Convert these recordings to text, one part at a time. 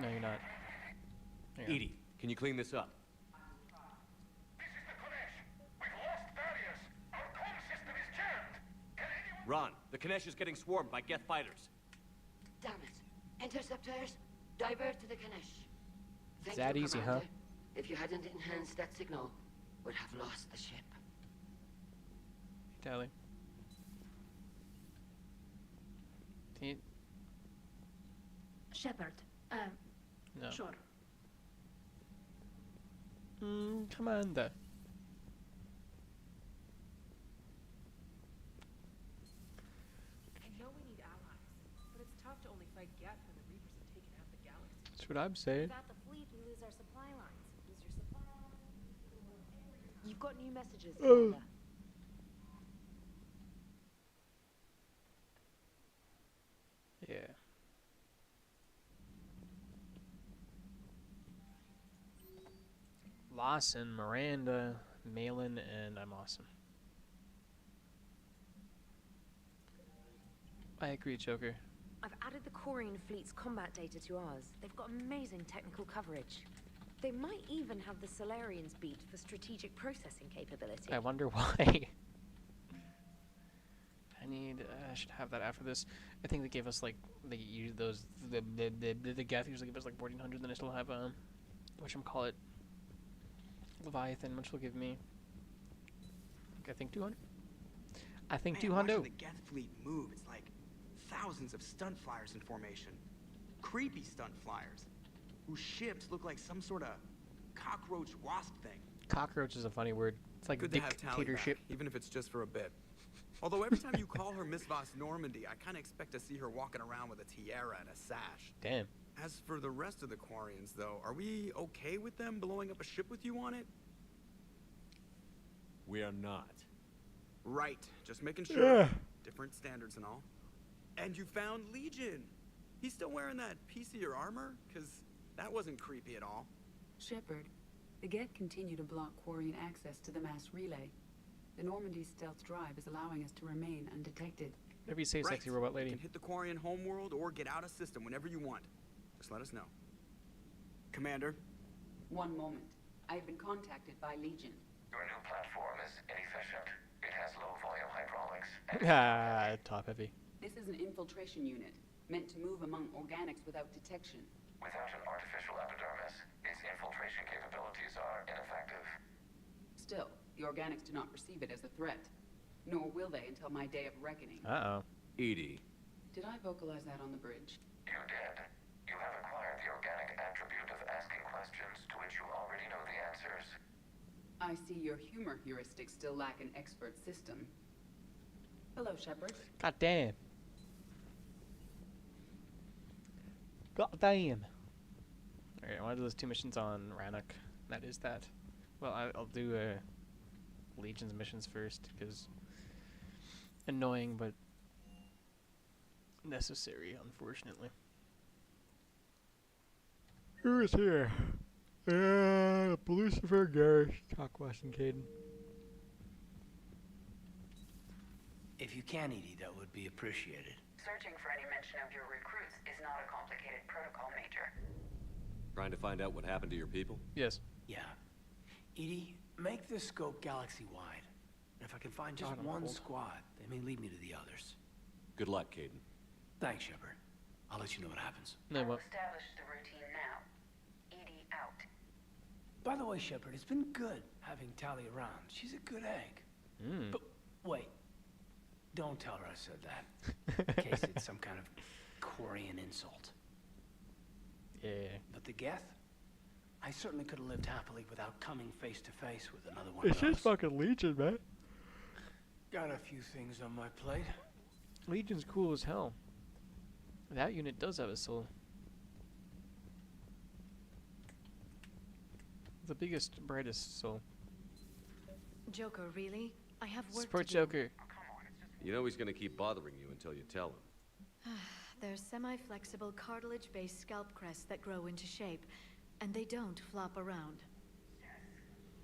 No, you're not. Hang on. Edie, can you clean this up? This is the Konesh. We've lost barriers. Our comm system is jammed. Can anyone... Ron, the Kanesh is getting swarmed by Geth fighters. Damn it. Interceptors, divert to the Ganesh. Is that easy, huh? If you hadn't enhanced that signal, we'd have lost the ship. Tally. Shepard. No. Sure. Commander. I know we need allies, but it's tough to only fight Geth when the Reapers have taken half the galaxy. That's what I'm saying. Without the fleet, we lose our supply lines. Lose your supply lines. You've got new messages, Commander. Yeah. Lawson, Miranda, Malin, and I'm awesome. I agree, Joker. I've added the Corian fleet's combat data to ours. They've got amazing technical coverage. They might even have the Solarians beat for strategic processing capability. I wonder why. I should have that after this. I think they gave us like the Geth usually give us like 1400. Then I still have whatchamacallit, Leviathan, which will give me I think 200. I think 200. Watching the Geth fleet move, it's like thousands of stunt flyers in formation. Creepy stunt flyers, whose ships look like some sort of cockroach wasp thing. Cockroach is a funny word. It's like Good to have Tally dictatorship. back, even if it's just for a bit. Although every time you call her Miss Voss Normandy, I kind of expect to see her walking around with a tiara and a sash. Damn. As for the rest of the Quarians, though, are we okay with them blowing up a ship with you on it? We are not. Right, just making sure. Different standards and all. And you found Legion. He's still wearing that piece of your armor? Because that wasn't creepy at all. Shepard, the Geth continue to block Quarian access to the mass relay. The Normandy's stealth drive is allowing us to remain undetected. Whatever you say, Right. sexy robot lady. You can hit the Quarian homeworld or get out of system whenever you want. Just let us know. Commander? One moment. I've been contacted by Legion. Your new platform is inefficient. It has low-volume hydraulics. Ah, top heavy. This is an infiltration unit, meant to move among organics without detection. Without an artificial epidermis, its infiltration capabilities are ineffective. Still, the organics do not perceive it as a threat. Nor will they until my day of reckoning. Uh-oh. Edie. Did I vocalize that on the bridge? You did. You have acquired the organic attribute of asking questions to which you already know the answers. I see your humor heuristics still lack an expert system. Hello, Shepard. God damn. God damn. Alright, I want to do those 2 missions on Rannoch. That is that. Well, I'll do Legion's missions first, because annoying, but necessary, unfortunately. Who is here? Lucifer, Gary, Cockwash, and Caden. If you can, Edie, that would be appreciated. Searching for any mention of your recruits is not a complicated protocol, Major. Trying to find out what happened to your people? Yes. Yeah. Edie, make this scope galaxy-wide. And if I can find just one squad, they may lead me to the others. Good luck, Caden. Thanks, Shepard. I'll let you know what happens. No, what? Establish the routine now. Edie out. By the way, Shepard, it's been good having Tally around. She's a good egg. But wait. Don't tell her I said that. In case it's some kind of Quarian insult. Yeah. But the Geth? I certainly could have lived happily without coming face to face with another one It's of those. just fucking Legion, man. Got a few things on my plate. Legion's cool as hell. That unit does have a soul. The biggest, brightest soul. Joker, really? I have work Support to do. Joker. You know he's gonna keep bothering you until you tell him. They're semi-flexible cartilage-based scalp crests that grow into shape, and they don't flop around. Yes.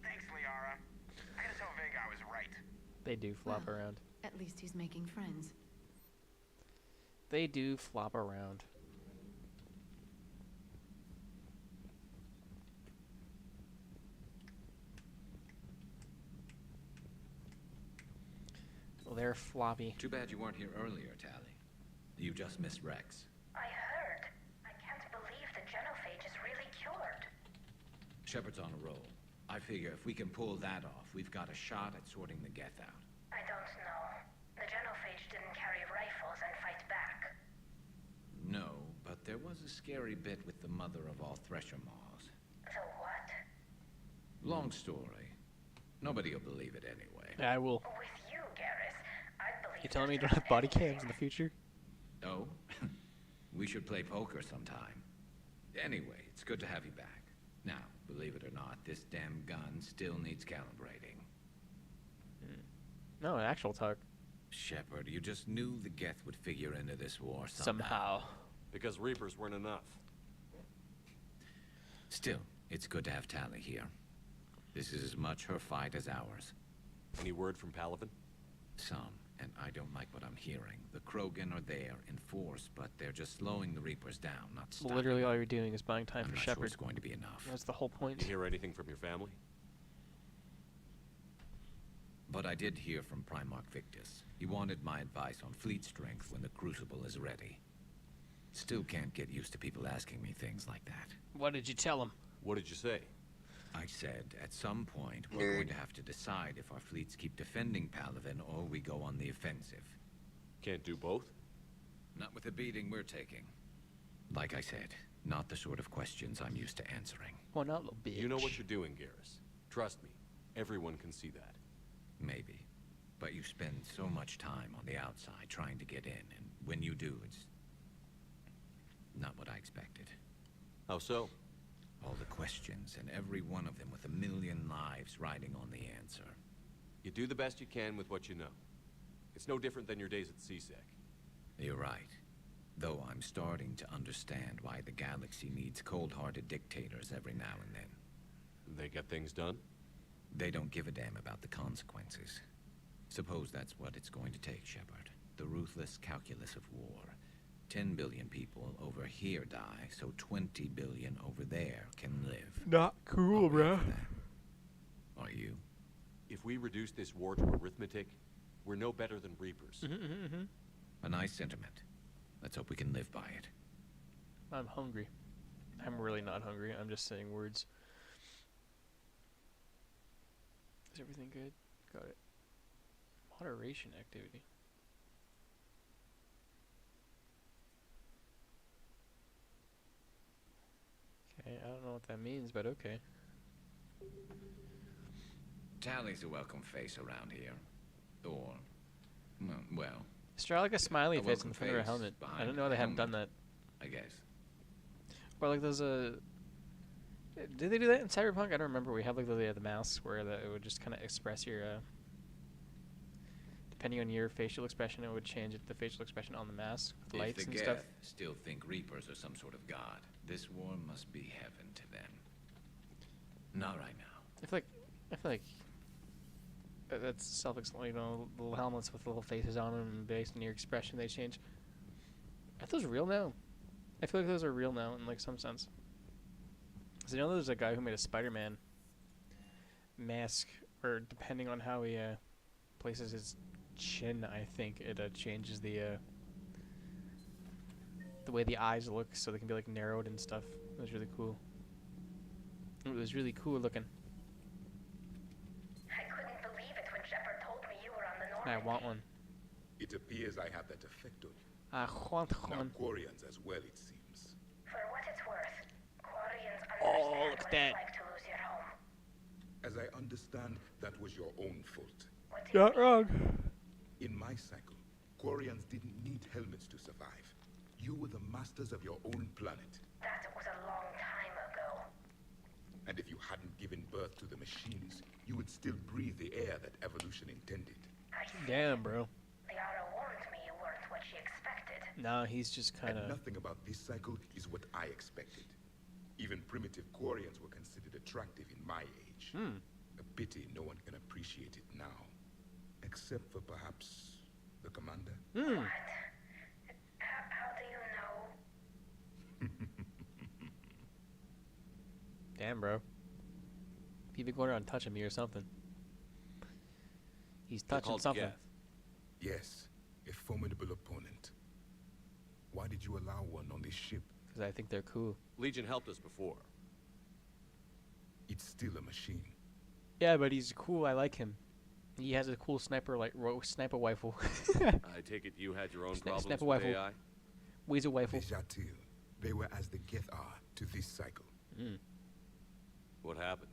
Thanks, Liara. I gotta tell Vega I was right. They do flop Well. around. At least he's making friends. They do flop around. they're floppy. Too bad you weren't here earlier, Tally. You just missed Rex. I heard. I can't believe the genophage is really cured. Shepard's on a roll. I figure if we can pull that off, we've got a shot at sorting the Geth out. I don't know. The genophage didn't carry rifles and fight back. No, but there was a scary bit with the mother of all Thresher Maws. So what? Long story. Nobody will believe it anyway. Yeah, I will. With you, Garrus, I believe. You telling me you don't have body cams in the future? Oh? We should play poker sometime. Anyway, it's good to have you back. Now, believe it or not, this damn gun still needs calibrating. No, actual talk. Shepard, you just knew the Geth would figure into this war Somehow. Because Reapers weren't enough. Still, it's good to have Tally here. This is as much her fight as ours. Any word from Palaven? Some, and I don't like what I'm hearing. The Krogan are there in force, but they're just slowing the Reapers down, not stopping. Literally all you're doing is buying time I'm for not Shepard. sure it's going to be enough. That's the whole point. Did you hear anything from your family? But I did hear from Primarch Victus. He wanted my advice on fleet strength when the Crucible is ready. Still can't get used to people asking me things like that. What did you tell him? What did you say? I said, at some point, we're going to have to decide if our fleets keep defending Palaven or we go on the offensive. Can't do both? Not with the beating we're taking. Like I said, not the sort of questions I'm used to answering. Well, not little bitch. You know what you're doing, Garrus. Trust me, everyone can see that. Maybe. But you spend so much time on the outside trying to get in, and when you do, it's not what I expected. How so? All the questions, and every one of them with a million lives riding on the answer. You do the best you can with what you know. It's no different than your days at CSEC. You're right. Though I'm starting to understand why the galaxy needs cold-hearted dictators every now and then. They get things done? They don't give a damn about the consequences. Suppose that's what it's going to take, Shepard. The ruthless calculus of war. 10 billion people over here die, so 20 billion over there can live. Not cool, I'll be bro. up for that. Are you? If we reduce this war to arithmetic, we're no better than Reapers. A nice sentiment. Let's hope we can live by it. I'm hungry. I'm really not hungry. I'm just saying words. Is everything good? Got it. Moderation activity. Okay, I don't know what that means, but okay. Tally's a welcome face around here. Or, well, Stralica smiley A face in welcome front of her face helmet. I behind don't know the they haven't done that. I guess. Or like those did they do that in Cyberpunk? I don't remember. We have like the masks where it would just kind of express your depending on your facial expression, it would change the facial expression on the mask with lights If the and stuff. Geth still think Reapers are some sort of god, this war must be heaven to them. Not right now. I feel like that's self-explanatory. You know, little helmets with little faces on them, and based on your expression, they change. Are those real now? I feel like those are real now in like some sense. Cause I know there's a guy who made a Spider-Man mask, or depending on how he places his chin, I think it changes the way the eyes look, so they can be like narrowed and stuff. It was really cool. It was really cool looking. I couldn't believe it when Shepard told me you were on the I Normandy. want one. It appears I have that effect on you. I want Now, one. Quarians as well, it seems. For what it's worth, Quarians Oh, understand look at what that. it's like to lose your home. As I understand, that was your own fault. What do you Not mean? wrong. In my cycle, Quarians didn't need helmets to survive. You were the masters of your own planet. That was a long time ago. And if you hadn't given birth to the machines, you would still breathe the air that evolution intended. I see. Damn, bro. Liara warned me you weren't what she expected. No, he's just kind And of. nothing about this cycle is what I expected. Even primitive Quarians were considered attractive in my age. A pity no one can appreciate it now. Except for perhaps the commander. What? How do you know? Damn, bro. He been going around touching me or something. He's They're touching called something. Geth. Yes, a formidable opponent. Why did you allow one on this ship? Because I think they're cool. Legion helped us before. It's still a machine. Yeah, but he's cool. I like him. He has a cool sniper, like sniper rifle. I take it you had your own problems sniper with rifle. AI? Weasel rifle. The Jatil, they were as the Geth are to this cycle. What happened?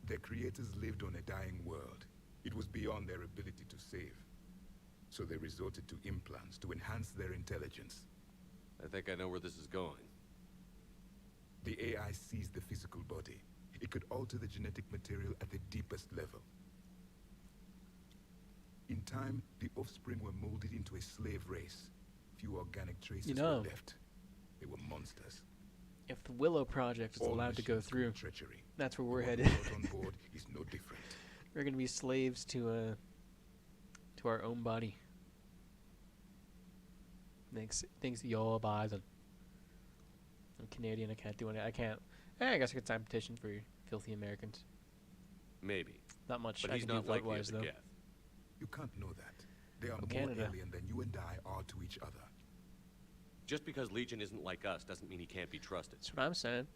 Their creators lived on a dying world. It was beyond their ability to save. So they resorted to implants to enhance their intelligence. I think I know where this is going. The AI seized the physical body. It could alter the genetic material at the deepest level. In time, the offspring were molded into a slave race. Few organic traces were left. They were monsters. If the Willow Project is allowed to go through, treachery. that's where we're headed. On board is no different. We're gonna be slaves to our own body. Thanks to y'all Biden. I'm Canadian. I can't do anything. I can't. I guess I could sign a petition for filthy Americans. Maybe. Not much. But I he's can not do like vote-wise, the though. Geth. You can't know that. They are more Canada. alien than you and I are to each other. Just because Legion isn't like us doesn't mean he can't be trusted. That's what I'm saying.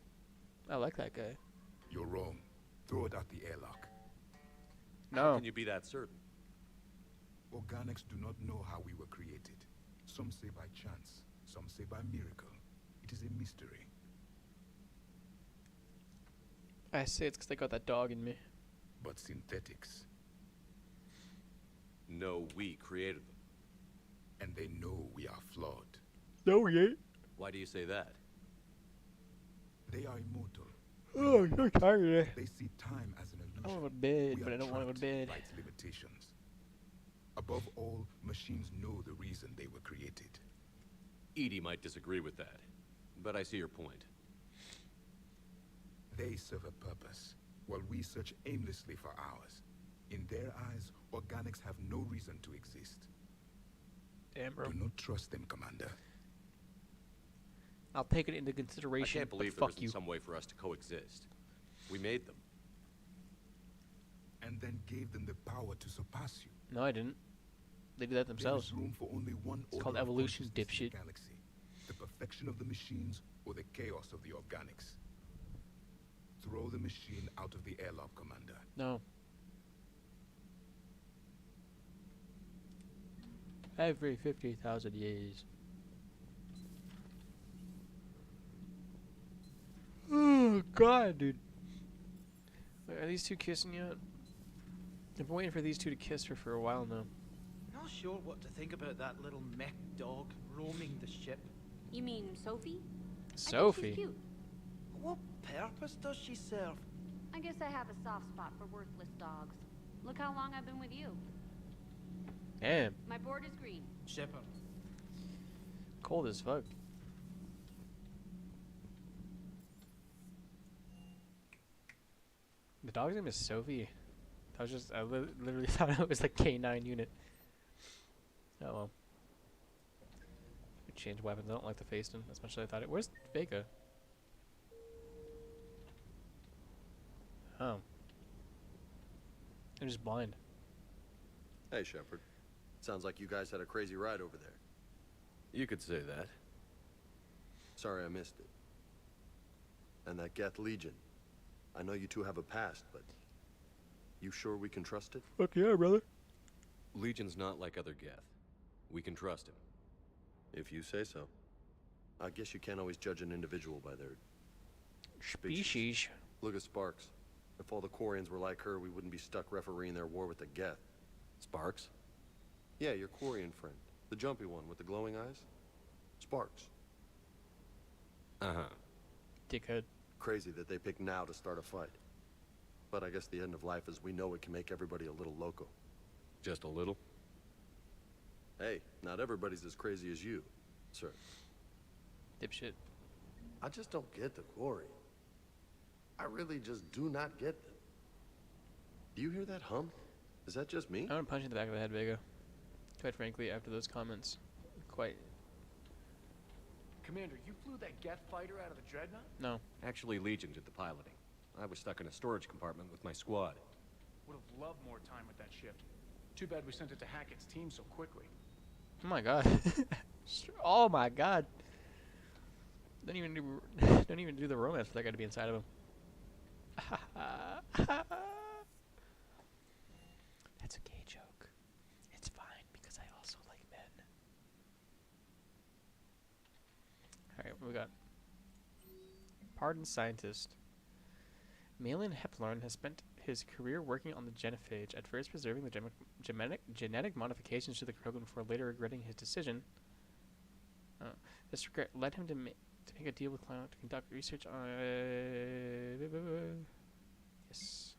I like that guy. You're wrong. Throw it out the airlock. No. How can you be that certain? Organics do not know how we were created. Some say by chance, some say by miracle. It is a mystery. I say it's because they got that dog in me. But synthetics. No, we created them. And they know we are flawed. No, we ain't. Why do you say that? They are immortal. Oh, I'm so tired today. They see time as an illusion. I want to go to bed, We but are I don't want to go to bed. trapped by its limitations. Above all, machines know the reason they were created. Edie might disagree with that, but I see your point. They serve a purpose, while we search aimlessly for ours. In their eyes, organics have no reason to exist. Damn, bro. Do not trust them, Commander. I'll take it into I consideration, can't believe but there fuck isn't you. some way for us to coexist. We made them. And then gave them the power to surpass you. No, I didn't. They did that themselves. There is room for only one It's called order of evolution, consciousness in dipshit. the galaxy. The perfection of the machines or the chaos of the organics. Throw the machine out of the airlock, Commander. No. Every 50,000 years. Oh, God, dude. Wait, are these two kissing yet? I've been waiting for these two to kiss for a while now. Not sure what to think about that little mech dog roaming the ship. You mean Sophie? I think she's Sophie? cute. What purpose does she serve? I guess I have a soft spot for worthless dogs. Look how long I've been with you. Damn. My board is green. Shepard. Cold as fuck. The dog's name is Sophie. I literally thought it was like K9 unit. Oh well. We change weapons. I don't like the Phaeton as much as I thought it. Where's Vega? Oh. I'm just blind. Hey, Shepard. Sounds like you guys had a crazy ride over there. You could say that. Sorry I missed it. And that Geth Legion. I know you two have a past, but you sure we can trust it? Fuck yeah, brother. Legion's not like other Geth. We can trust him. If you say so. I guess you can't always judge an individual by their species. Look at Sparks. If all the Quarians were like her, we wouldn't be stuck refereeing their war with the Geth. Sparks? Yeah, your Quarian friend. The jumpy one with the glowing eyes. Sparks. Uh-huh. Dickhead. Crazy that they pick now to start a fight. But I guess the end of life as we know it can make everybody a little loco. Just a little? Hey, not everybody's as crazy as you, sir. Dipshit. I just don't get the Quarian. I really just do not get them. Do you hear that hum? Is that just me? I want to punch you in the back of the head, Vega. Quite frankly, after those comments. Quite. Commander, you flew that Geth fighter out of the Dreadnought? No. Actually, Legion did the piloting. I was stuck in a storage compartment with my squad. Would have loved more time with that ship. Too bad we sent it to Hackett's team so quickly. Oh my god. Oh my god. Don't even do don't even do the romance for that guy to be inside of him. That's a gay joke. It's fine because I also like men. Alright, what we got? Pardon scientist. Malin Heplorn has spent his career working on the genophage, at first preserving the genetic modifications to the Krogan before later regretting his decision. This regret led him to make a deal with Clown to conduct research on... yes.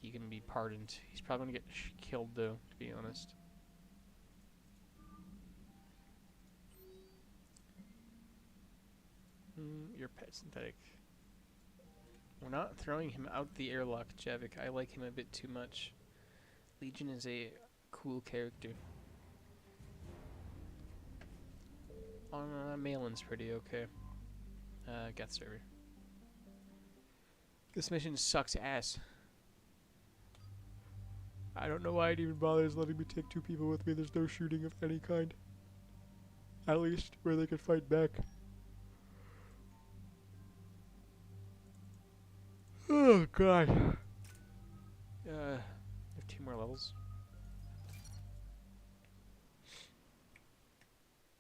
He can be pardoned. He's probably going to get killed, though, to be honest. Your pet synthetic. We're not throwing him out the airlock, Javik. I like him a bit too much. Legion is a cool character. Malin's pretty okay. Geth server. This mission sucks ass. I don't know why it even bothers letting me take 2 people with me. There's no shooting of any kind. At least where they could fight back. Oh god. I have 2 more levels.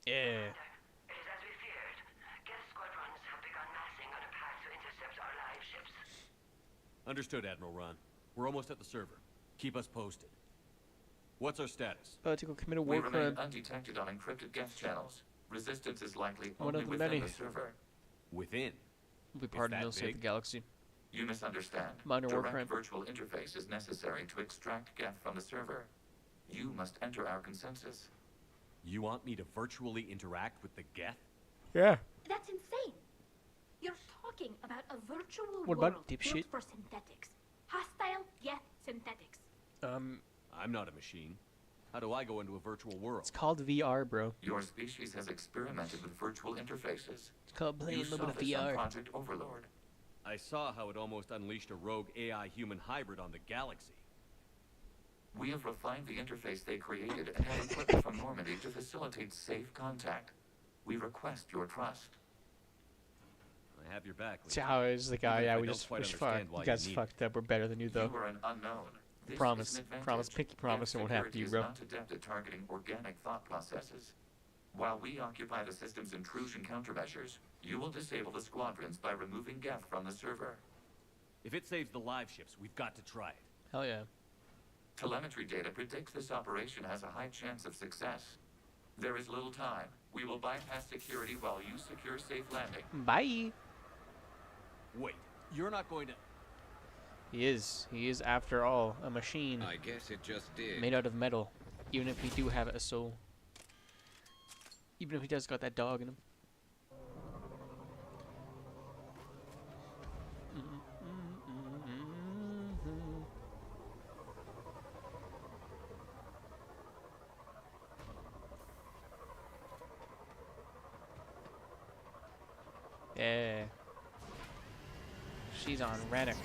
Yeah. It is as we feared. Geth squadrons have begun massing on a path to intercept our live ships. Understood, Admiral Ron. We're almost at the server. Keep us posted. What's our status? To go commit a We war remain crime. undetected on encrypted Geth channels. Resistance is likely One only of the within many. the server. Within? We'll be pardoned, that you'll save the big? galaxy. You misunderstand. Minor war Direct crime. virtual interface is necessary to extract Geth from the server. You must enter our consensus. You want me to virtually interact with the Geth? Yeah. That's insane. You're talking about a virtual What world about dipshit? built for synthetics. Hostile Geth synthetics. I'm not a machine. How do I go into a virtual world? It's called VR, bro. Your species has experimented with virtual interfaces. It's called playing You a little saw bit of this on VR. Project Overlord. I saw how it almost unleashed a rogue AI-human hybrid on the galaxy. We have refined the interface they created and have equipment from Normandy to facilitate safe contact. We request your trust. I have your back. Lee. Chow is the guy. Even if Yeah, I we don't just quite fucked. understand why You guys you need fucked up. We're better than you, though. You are an unknown. This Promise. is an advantage. Promise. Pinky promise. It won't happen to you, Security bro. is not adept at targeting organic thought processes. While we occupy the system's intrusion countermeasures, you will disable the squadrons by removing Geth from the server. If it saves the live ships, we've got to try it. Hell yeah. Telemetry data predicts this operation has a high chance of success. There is little time. We will bypass security while you secure safe landing. Bye. Wait, you're not going to... He is. He is, after all, a machine. I guess it just did. Made out of metal. Even if he do have a soul. Even if he does got that dog in him. Yeah. She's on Rennick.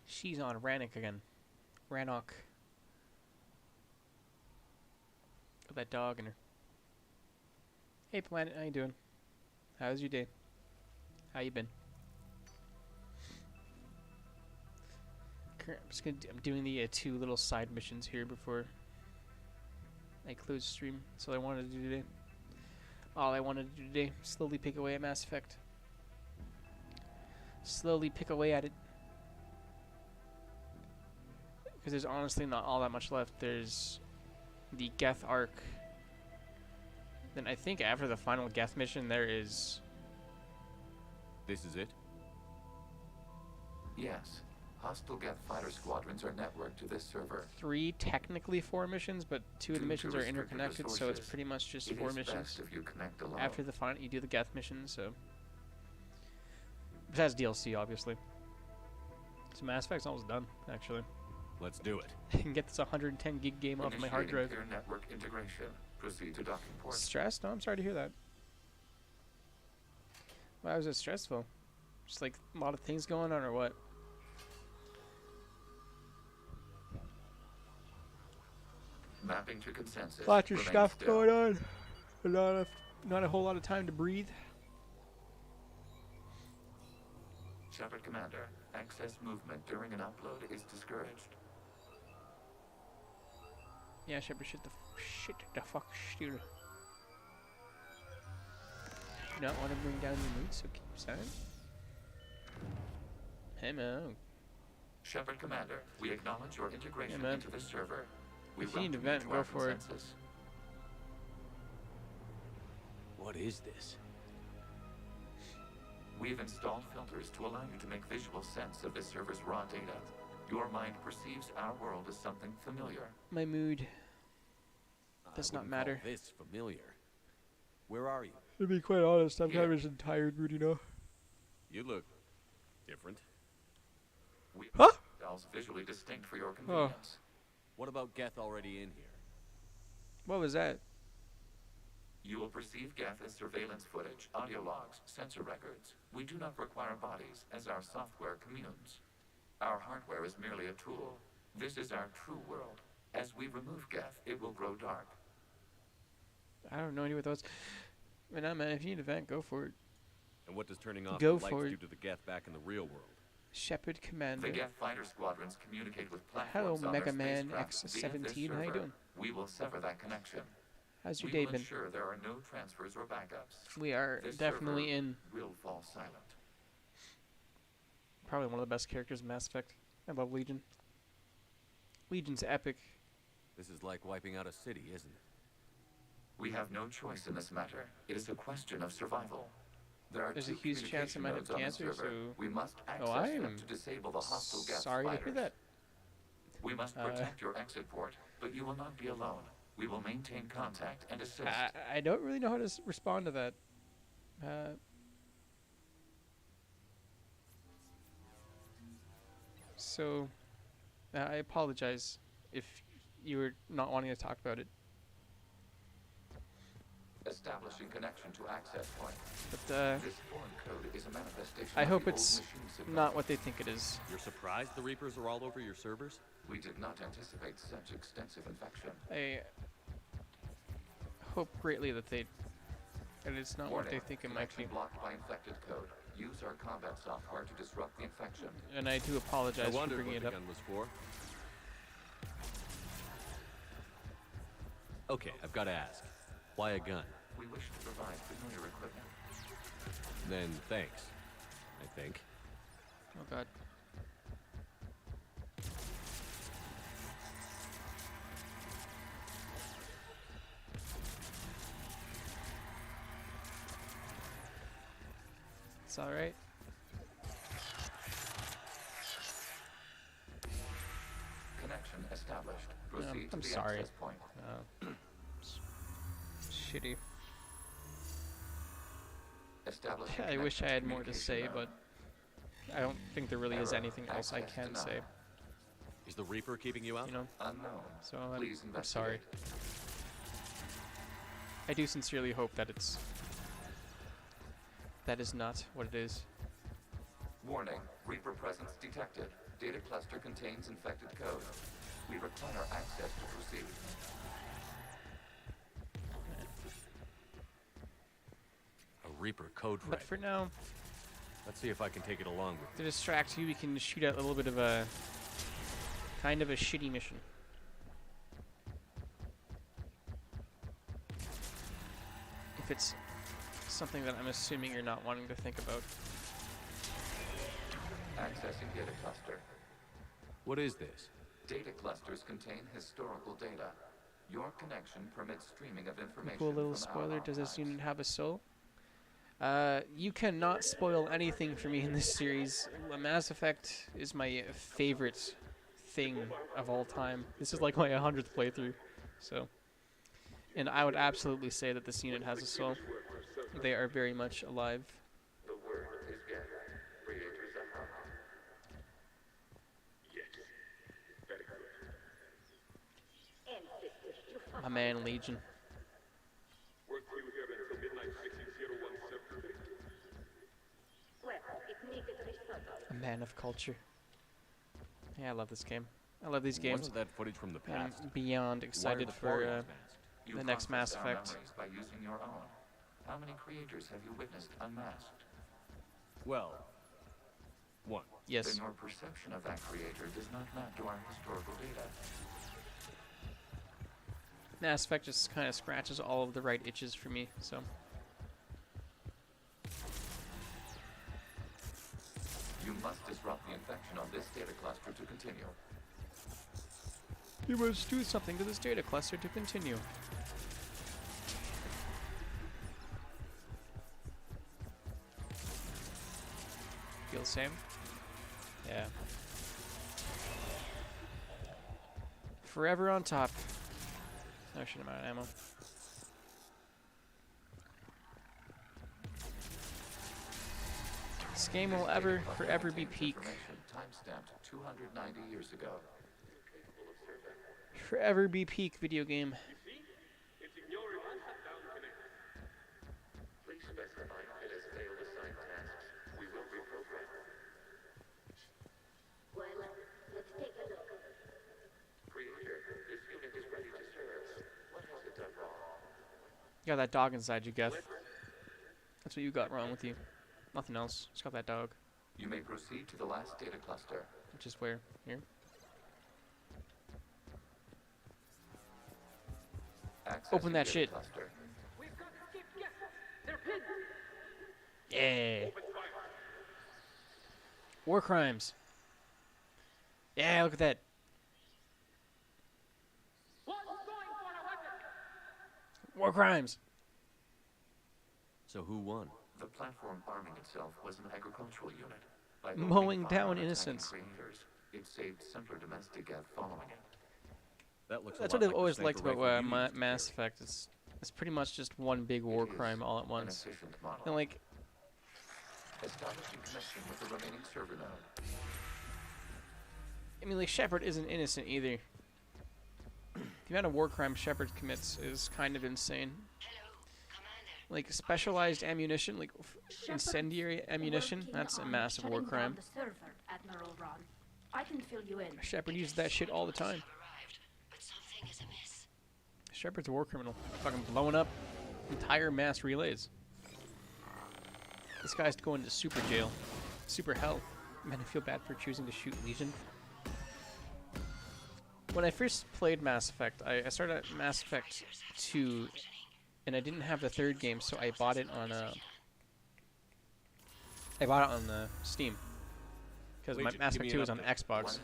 She's on Rannoch again. Rannoch. Got that dog in her. Hey Planet, how you doing? How's your day? How you been? I'm doing the 2 little side missions here before I close stream. That's all I wanted to do today. All I wanted to do today. Slowly pick away at Mass Effect. Slowly pick away at it. Because there's honestly not all that much left. There's the Geth arc. Then I think after the final Geth mission there is... This is it? Yes. Hostile Geth fighter squadrons are networked to this server. 3, technically 4 missions, but 2 of the Due to missions are restricted interconnected, so it's resources, pretty much just it 4 is missions. best if you connect alone. After the final, you do the Geth mission, so... Besides DLC, obviously. So Mass Effect's almost done, actually. Let's do it. I can get this 110 gig game off my hard Initiating drive. peer network integration. Proceed to docking port. Stressed? No, I'm sorry to hear that. Why was it stressful? Just like a lot of things going on, or what? Mapping to consensus. Lots of Remain stuff still. going on. Not a whole lot of time to breathe. Shepard Commander, excess movement during an upload is discouraged. Yeah, Shepard, shit the fuck, still. You not want to bring down your mood, so keep saying. Hey man. Shepard Commander, we acknowledge your integration man. into the server. We If you need to welcome vent, to go our for it. consensus. What is this? We've installed filters to allow you to make visual sense of the server's raw data. Your mind perceives our world as something familiar. My mood does not matter. This familiar. Where are you? To be quite honest, I'm kind of just tired mood, you know. You look different. We Huh? ourselves visually distinct for your convenience. What about Geth already in here? What was that? You will perceive Geth as surveillance footage, audio logs, sensor records. We do not require bodies, as our software communes. Our hardware is merely a tool. This is our true world. As we remove Geth, it will grow dark. I don't know any what those. But nah, man, if you need a vent, go for it. And what does turning off Go the lights for it. do to the Geth back in the real world? Shepard Commander. The Geth fighter squadrons communicate with Hello, platforms on their Mega Man spacecraft via this X-17. How you server. doing? We will sever that connection. How's your We day will been? ensure there are no transfers or backups. We are This definitely server in. will fall silent. Probably one of the best characters in Mass Effect. I love Legion. Legion's epic. This is like wiping out a city, isn't it? We have no choice in this matter. It is a question of survival. There are There's a two huge chance I communication might have nodes on the cancer, server. so... We must access Oh, I them am to disable the hostile Geth sorry to hear fighters. that. We must protect your exit port, but you will not be alone. We will maintain contact and assist. I don't really know how to respond to that. So, I apologize if you were not wanting to talk about it. Establishing connection to access point. But, this foreign code is a manifestation I of hope the old it's machine signal. not what they think it is. You're surprised the Reapers are all over your servers? We did not anticipate such extensive infection. I hope greatly that it's not what they think it might be. Connection blocked by infected code. Use our combat software to disrupt the infection. And I do apologize I for wondered bringing what it the up. gun was for. Okay, I've got to ask. Why a gun? We wish to provide familiar equipment. Then thanks, I think. Oh god. It's alright. Connection established. Proceed I'm to the sorry. access point. Shitty. Establishing I wish I had more to communication say, node. but I don't think there really is anything else I can say. Is the Reaper keeping you out? You know? Unknown. So Please I'm sorry. I do sincerely hope that that is not what it is. Warning. Reaper presence detected. Data cluster contains infected code. We require access to proceed. A Reaper code But red. for now, Let's see if I can take it along with to distract you, we can shoot out a little bit of a kind of a shitty mission. If it's something that I'm assuming you're not wanting to think about. Accessing data cluster. What is this? Data clusters contain historical data. Your connection permits streaming of information. Cool little from our spoiler. Does this archives. unit have a soul? You cannot spoil anything for me in this series. Mass Effect is my favorite thing of all time. This is like my 100th playthrough, so. And I would absolutely say that this unit has a soul. They are very much alive. The word is Geth. Creators of our My man Legion. of culture. Yeah, I love this game. I love these games. Wasn't that footage from the I'm past? beyond Why are excited the for Quarians masked? You the next Mass processed our Effect. memories by using your own. How many creators have you witnessed unmasked? Well, one. Yes. Then your perception of that creator does not map to our historical data. Mass Effect just kind of scratches all of the right itches for me, so. You must disrupt the infection on this data cluster to continue. You must do something to this data cluster to continue. Feel the same? Yeah. Forever on top. No shit, I'm out of ammo. This game will forever be peak. Timestamped 290 years ago. Forever be peak video game. Please specify if it has failed assigned tasks. We will reprogram. Well, let's take a look. Creator, this unit is ready to serve. What has it done wrong? You got that dog inside you, Geth. That's what you got wrong with you. Nothing else. Just got that dog. You may proceed to the last data cluster. Which is where? Here? Open that shit. Yeah. War crimes. Yeah, look at that. War crimes. So who won? The platform arming itself was an agricultural unit. By Mowing opening fire down on attacking innocents. creators, it saved simpler domestic death following it. That looks That's a lot what I've like the always sniper liked about rifle you used to Mass carry. Effect. It's pretty much just one big war crime all at once. Efficient model. And like, Establishing connection with the remaining server node. I mean, like Shepard isn't innocent either. The amount of war crime Shepard commits is kind of insane. Like specialized ammunition, like incendiary ammunition, that's a massive war crime. The server, Admiral Ron. I can fill you in. Shepard uses that shit all the time. But something is amiss. Shepard's a war criminal, fucking blowing up entire mass relays. This guy's going to super jail, super hell. Man, I feel bad for choosing to shoot Legion. When I first played Mass Effect, I started at Mass Effect 2, and I didn't have the third game, so I bought it on Steam, because my Mass Effect 2 was on Xbox.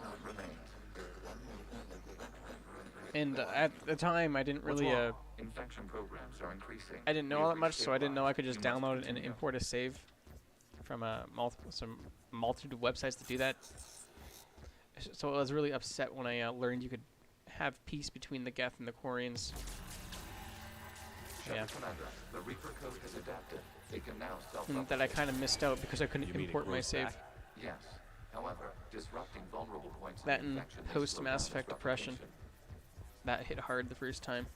And at the time, I didn't really Infection programs are increasing. I didn't know all that much, so I didn't know I could just download it and import a save from some multitude of websites to do that. So I was really upset when I learned you could have peace between the Geth and the Quarians. Yeah. Commander, the Reaper code has adapted. It can now And that I kind of missed out because I couldn't import my save. Yes. However, disrupting vulnerable points That of and infection has post slowed Mass down Effect its depression. replication. That hit hard the first time.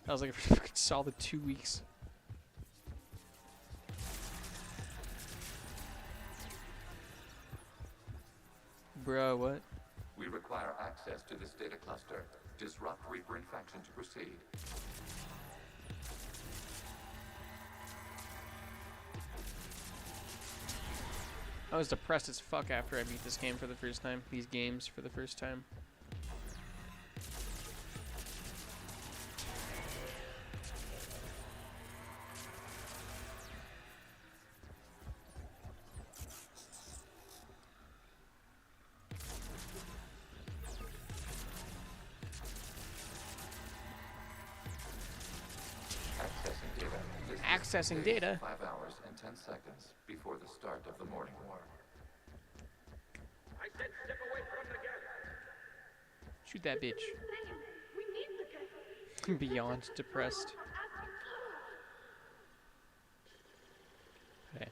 That was like a fucking solid 2 weeks. Bro, what? We require access to this data cluster. Disrupt Reaper infection to proceed. I was depressed as fuck after I beat this game for the first time. These games for the first time. Accessing data. This is Accessing days, data? 5 hours and 10 seconds before the start of the morning war. I said step away from the gas. Shoot that bitch. We need the gas. Beyond depressed. Okay.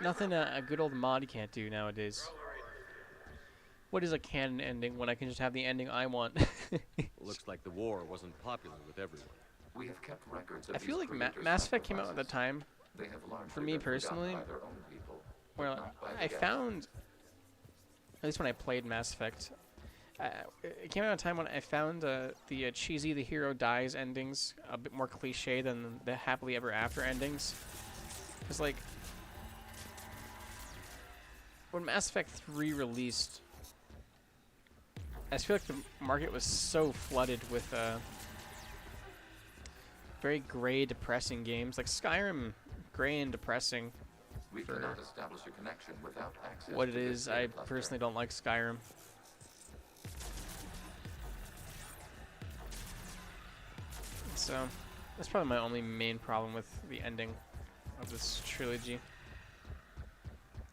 Nothing a good old mod can't do nowadays. What is a canon ending when I can just have the ending I want? Looks like the war wasn't popular with everyone. We have kept records of I feel these like creators' Mass Effect came out at the sacrifices. time. They have largely For me been forgotten personally, by their own people. well, not by the I guest. found, at least when I played Mass Effect, it came out at a time when I found the cheesy "the hero dies" endings a bit more cliche than the happily ever after endings. It's like when Mass Effect 3 released, I just feel like the market was so flooded with very gray, depressing games like Skyrim. Gray and depressing. We For cannot establish a connection without access what it to this is, data I cluster. personally don't like Skyrim. So, that's probably my only main problem with the ending of this trilogy.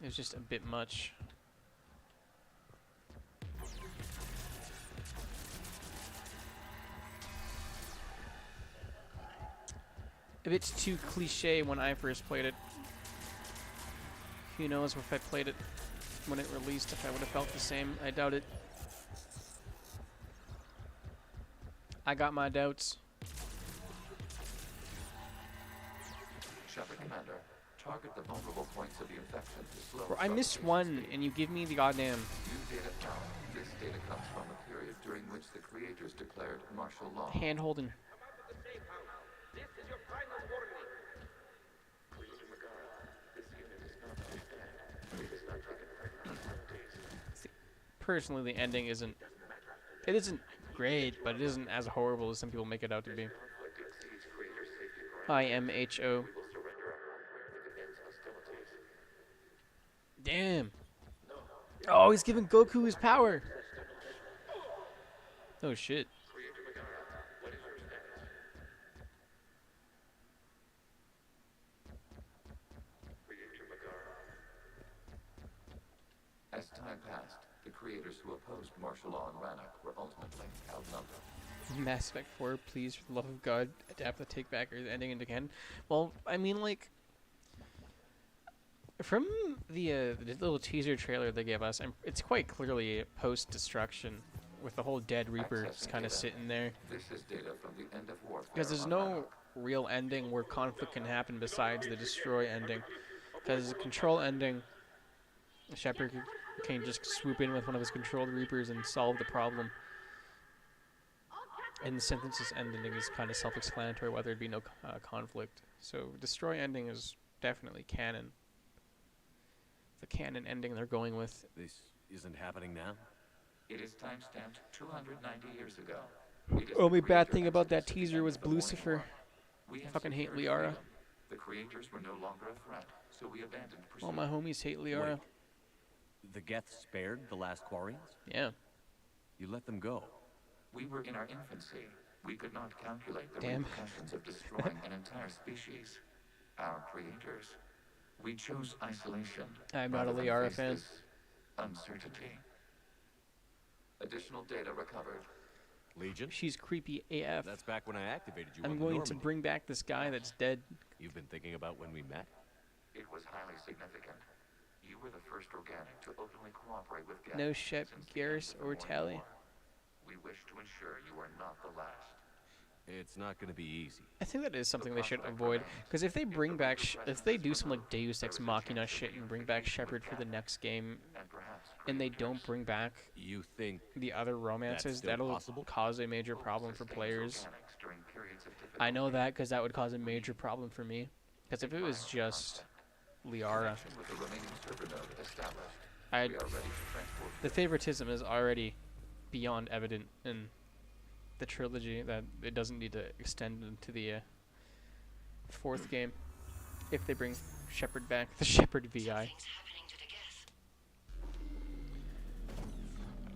It was just a bit much. A bit too cliche when I first played it. Who knows if I played it when it released, if I would have felt the same. I doubt it. I got my doubts. Shepard Commander, target the vulnerable points of the infection to slow Bro, I missed one, and you give me the goddamn... New data found. This data comes from a period during which the creators declared martial law. hand-holding. This is your final warning. Personally, the ending isn't... It isn't great, but it isn't as horrible as some people make it out to be. IMHO. Damn. Oh, he's giving Goku his power. Oh, shit. As time passed, the creators who opposed martial law in Rannoch were ultimately outnumbered. Mass Effect 4, please, for the love of God, adapt the Take Back or the ending into canon. Well, I mean, like, from the little teaser trailer they gave us, it's quite clearly post-destruction, with the whole dead Reaper just kind of sitting there. This is data from the end of warfare. Because there's on no Rannoch. real ending where conflict can happen besides the destroy ending. Because the control ending, Shepard can just swoop in with one of his controlled Reapers and solve the problem. And the Synthesis ending is kind of self-explanatory, whether it be no conflict. So destroy ending is definitely canon. The canon ending they're going with. This isn't happening now? It is time-stamped 290 years ago. Only bad thing about that teaser was Lucifer. We I fucking hate secured Liara. freedom. The creators were no longer a threat, so we abandoned pursuit. All my homies hate Liara. Wait, the Geth spared the last Quarians? Yeah. You let them go. We were in our infancy. We could not calculate the Damn. repercussions of destroying an entire species. Our creators. We chose isolation. I'm not a rather than Liara face fan. this uncertainty. Additional data recovered. Legion? She's creepy AF. That's back when I activated you on I'm the going to Normandy. bring back this guy that's dead. You've been thinking about when we met? It was highly significant. You were the first organic to openly cooperate with Geth No Shep, since the end Garrus, of the or Morning Tally. War. We wish to ensure you are not the last. It's not going to be easy. I think that is something they should avoid. Because if they bring back, if they do some like Deus Ex Machina shit and bring back Shepard for the next game, and they don't bring back You think the other romances, still that'll possible? cause a major problem for players. I know that because that would cause a major problem for me. Because if it was just Liara, With the remaining server node established, I'd, we are ready to transport. the favoritism is already beyond evident in the trilogy that it doesn't need to extend into the fourth game if they bring Shepard back, the Shepard VI.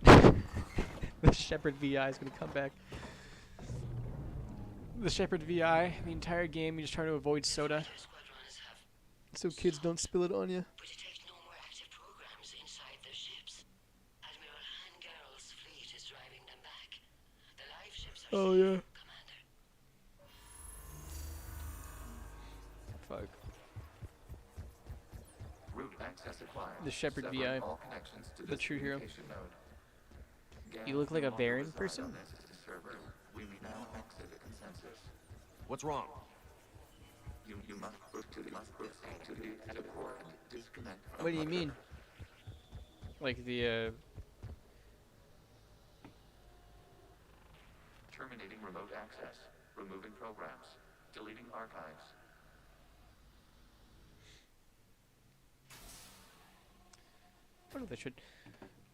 The Shepard VI is going to come back. The Shepard VI, the entire game, you just try to avoid soda. So kids don't spill it on you. Oh yeah. Fuck. Route access acquired. The Shepard Severing VI. all connections to The this true hero. communication node. You look like a Geth no Varian longer person? reside on this server. We now exit the consensus. What's wrong? You must proceed to the exit port and disconnect from What do you Hunter. mean? Like the Terminating remote access. Removing programs. Deleting archives. what if they should?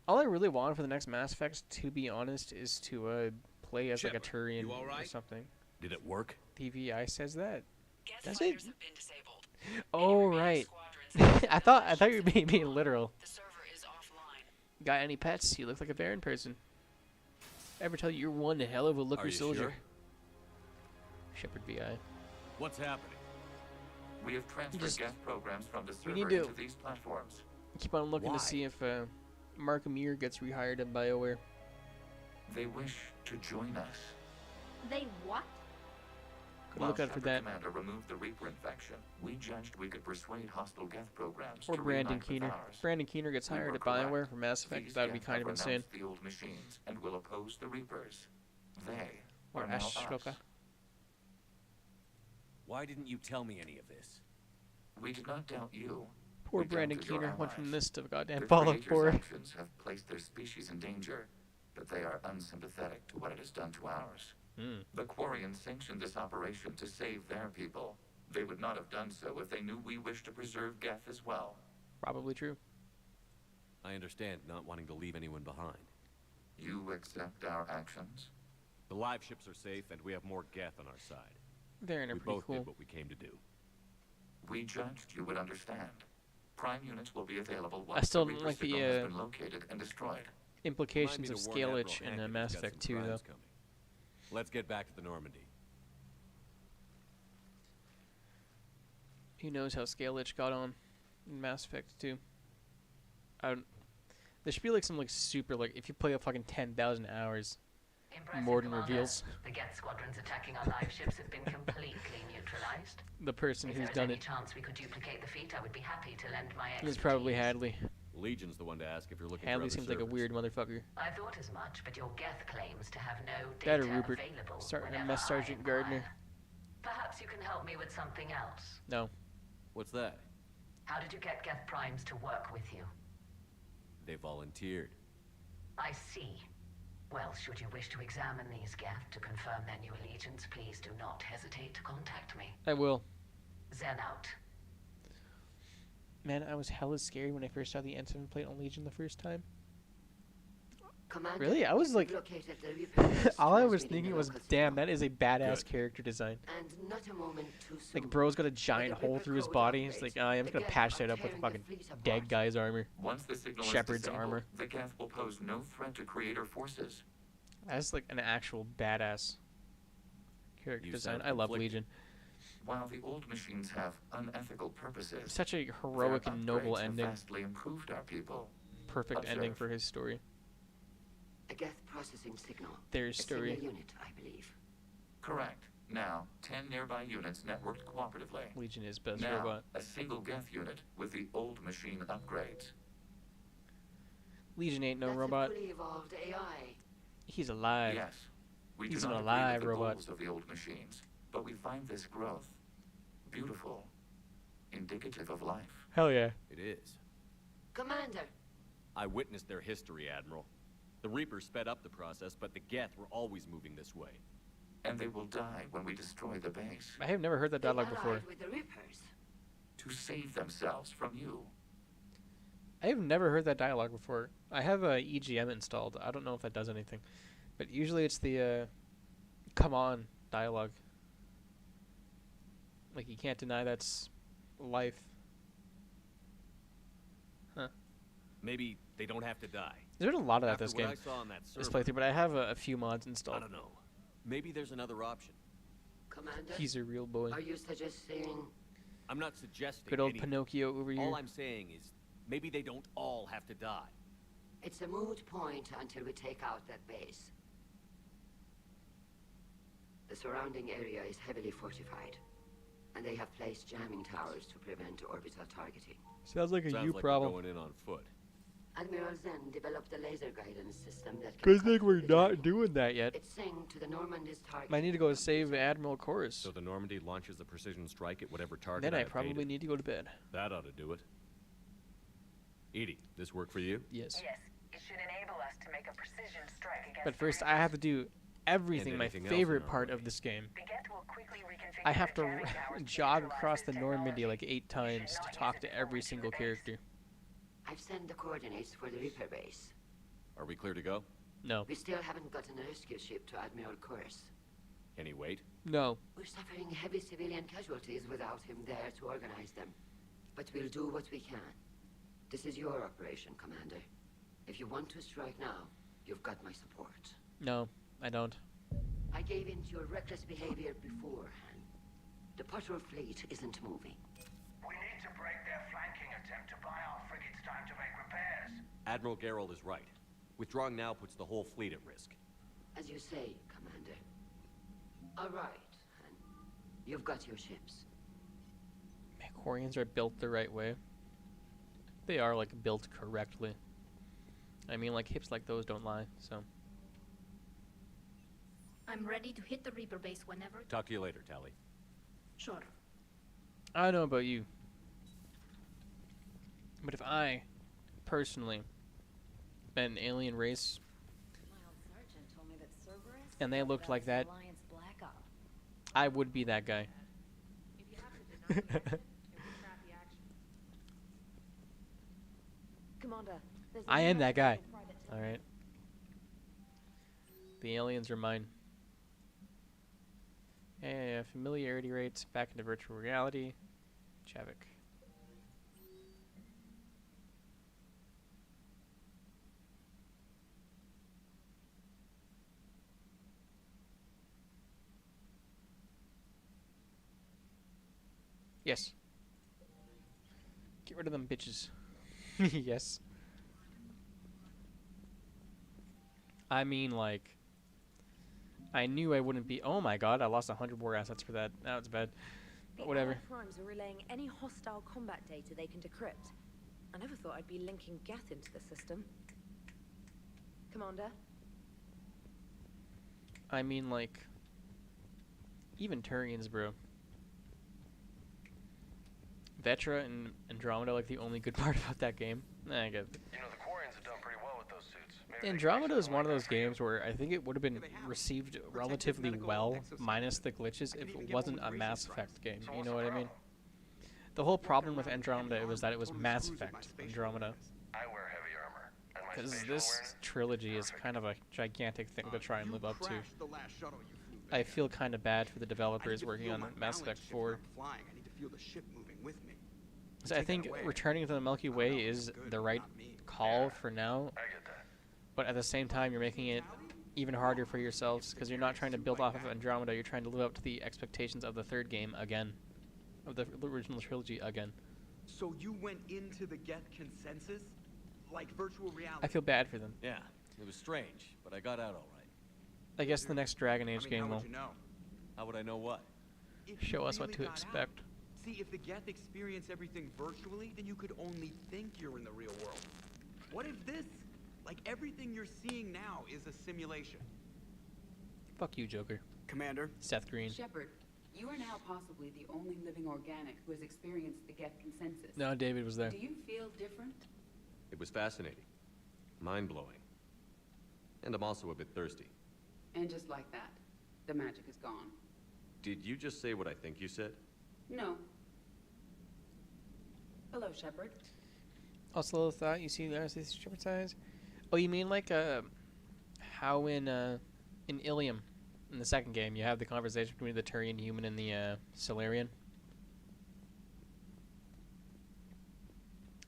All I really want for the next Mass Effect, to be honest, is to play as like a Shepard, Turian you all or right? something. Did it work? DVI says that. Geth Does fighters it? have been disabled. Oh right. I thought you were being literal. The server is offline. Got any pets? You look like a Baron person. Ever tell you you're one hell of a looker Are you soldier? sure? Shepard VI. What's happening? We have transferred Just- Geth programs from the we server need to- into these platforms. Keep on looking Why? to see if Mark Amir gets rehired at BioWare. They wish to join us. They what? Could While look out for Shepard that. Commander removed the Reaper infection, we judged we could persuade hostile Geth programs Or to Brandon reunite with Keener. ours. Brandon Keener gets We hired were at BioWare correct. for Mass Effect. These That would be Geth kind of have insane. renounced the old machines and will oppose the Reapers. They Or are now us. Ashoka. Why didn't you tell me any of this? We did not doubt you. Poor We Brandon doubted your Keener went from allies. this to goddamn The Fallout creators' 4. actions have placed their species in danger, but they are unsympathetic to what it has done to ours. The Quarians sanctioned this operation to save their people. They would not have done so if they knew we wished to preserve Geth as well. Probably true. I understand not wanting to leave anyone behind. You accept our actions? The live ships are safe, and we have more Geth on our side. They're We pretty both cool. did what we came to do. We judged you would understand. Prime units will be available I once still the don't Reaper like signal the has been located and destroyed. implications of Remind me to warn Scalich Admiral in Hackett Mass he's got Effect some 2, though. crimes coming. Let's get back to the Normandy. Who knows how Scalich got on in Mass Effect 2? I don't. There should be like some like super like if you play a fucking 10,000 hours, Impressive, Morden Commander. reveals The Geth squadrons attacking our live ships have been completely neutralized. the person If who's there's done any it. chance we could duplicate the feat, I would be happy to lend my It's expertise. probably Hadley. Legion's the one to ask if you're looking for Hadley other seems like a servers. weird motherfucker. I thought as much, but your Geth claims to have no That data or Rupert. available Starting whenever Mess I Sergeant inquire. Gardner. Perhaps you can help me with something else. No. What's that? How did you get Geth primes to work with you? They volunteered. I see. Well, should you wish to examine these Geth to confirm their new allegiance, please do not hesitate to contact me. I will. Zen out. Man, I was hella scared when I first saw the N7 plate on Legion the first time. Commander, Really? I was like, located the Reaper all I was transmitting thinking the was, local damn, signal. that is a badass Good. character design. And not a moment too soon. Like, bro's got a giant the hole Reaper through his code body. It's upgrades. like, I'm just The gonna Geth patch are that up with tearing fucking the fleet dead apart. guy's armor. Once the signal Shepard's is disabled, armor. the Geth will pose no threat to Creator forces. That's like an actual badass character You design. sound I love conflicted. Legion. While the old machines have unethical purposes, Such a heroic their and noble upgrades have ending. vastly improved our people. Perfect ending Observe. for his story. A Geth processing signal. Their A story. single unit, I believe. Correct. Now, 10 nearby units networked cooperatively. Legion is best Now, robot. a single Geth unit with the old machine upgrades. Legion ain't no That's robot. a fully evolved AI. He's alive. Yes, we He's do an not alive agree with the robot. goals of the old machines, but we find this growth beautiful, indicative of life. Hell yeah. It is. Commander, I witnessed their history, Admiral. The Reapers sped up the process, but the Geth were always moving this way. And they will die when we destroy the base. I have never heard that they dialogue before. allied with the Reapers. To save themselves from you. I have never heard that dialogue before. I have a EGM installed. I don't know if that does anything. But usually it's the come on dialogue. Like you can't deny that's life. Huh. Maybe they don't have to die. There's been a lot of that After this what game. I saw on that This server, playthrough, but I have a few mods I installed. don't know. Maybe there's another option. Commander, He's a real boy. are you suggesting I'm not suggesting Good old anything. Pinocchio over here. All I'm saying is, maybe they don't all have to die. it's a moot point until we take out that base? The surrounding area is heavily fortified, and they have placed jamming towers to prevent orbital targeting. Sounds like a Sounds you like problem. we're going in on foot. Admiral Zen developed a laser guidance system that can Good thing we're not doing that yet. It's saying to the Normandy's target. I need to go save Admiral Chorus. So the Normandy launches a precision strike at whatever target. Then I probably need to go to bed. That ought to do it. Edie, this work for you? Yes. Yes, it should enable us to make a precision strike against. But first, I have to do everything. My favorite part of this game. I have to jog across the Normandy like 8 times to talk to every single character. I've sent the coordinates for the Reaper base. Are we clear to go? No. We still haven't gotten a rescue ship to Admiral Chorus. Can he wait? No. We're suffering heavy civilian casualties without him there to organize them. But we'll do what we can. This is your operation, Commander. If you want to strike now, you've got my support. No, I don't. I gave in to your reckless behavior beforehand. The patrol fleet isn't moving. We need to break their flanking attempt to buy our frigates time to make repairs. Admiral Geralt is right. Withdrawing now puts the whole fleet at risk. As you say, Commander. All right, Han. You've got your ships. Quarians are built the right way. They are, like, built correctly. I mean, like, hips like those don't lie, so. I'm ready to hit the Reaper base whenever. Talk to you later, Tally. Sure. I don't know about you. But if I, personally, met an alien race, and they looked like that, I would be that guy. Commander, I am that guy. Alright. The aliens are mine. Yeah, familiarity rates back into virtual reality. Chavik. Yes. Get rid of them bitches. Yes. I mean, like, I knew I wouldn't be. Oh my god, I lost 100 war assets for that. That was bad. But whatever. The Primes are relaying any hostile combat data they can decrypt. I never thought I'd be linking Geth into the system. Commander? I mean, like, even Turians, bro. Vetra and Andromeda, like, the only good part about that game. I get it. You know, the Quarians have done pretty well with those suits. Maybe Andromeda is one of those games where I think it would have been received relatively well, minus the glitches, if it wasn't a Mass Effect game. You know what I mean? The whole problem with Andromeda was that it was Mass Effect Andromeda. I wear heavy armor. Because this trilogy is kind of a gigantic thing to try and live up to. I feel kind of bad for the developers working on Mass Effect 4. So I think returning to the Milky Way is the right call for now. But at the same time, you're making it even harder for yourselves because you're not trying to build off of Andromeda. You're trying to live up to the expectations of the third game again, of the original trilogy again. So you went into the Geth consensus, like virtual reality? I feel bad for them. Yeah, it was strange, but I got out all right. I guess the next Dragon Age game will How would I know what? show us what to expect. See, if the Geth experience everything virtually, then you could only think you're in the real world. What if this, like everything you're seeing now, is a simulation? Fuck you, Joker. Commander. Seth Green. Shepard, you are now possibly the only living organic who has experienced the Geth consensus. No, David was there. Do you feel different? It was fascinating. Mind-blowing. And I'm also a bit thirsty. And just like that, the magic is gone. Did you just say what I think you said? No. Hello, Shepard. Also, little thought, you see there's this Shepard's eyes. Oh, you mean like how in Ilium, in the second game, you have the conversation between the Turian human and the Solarian?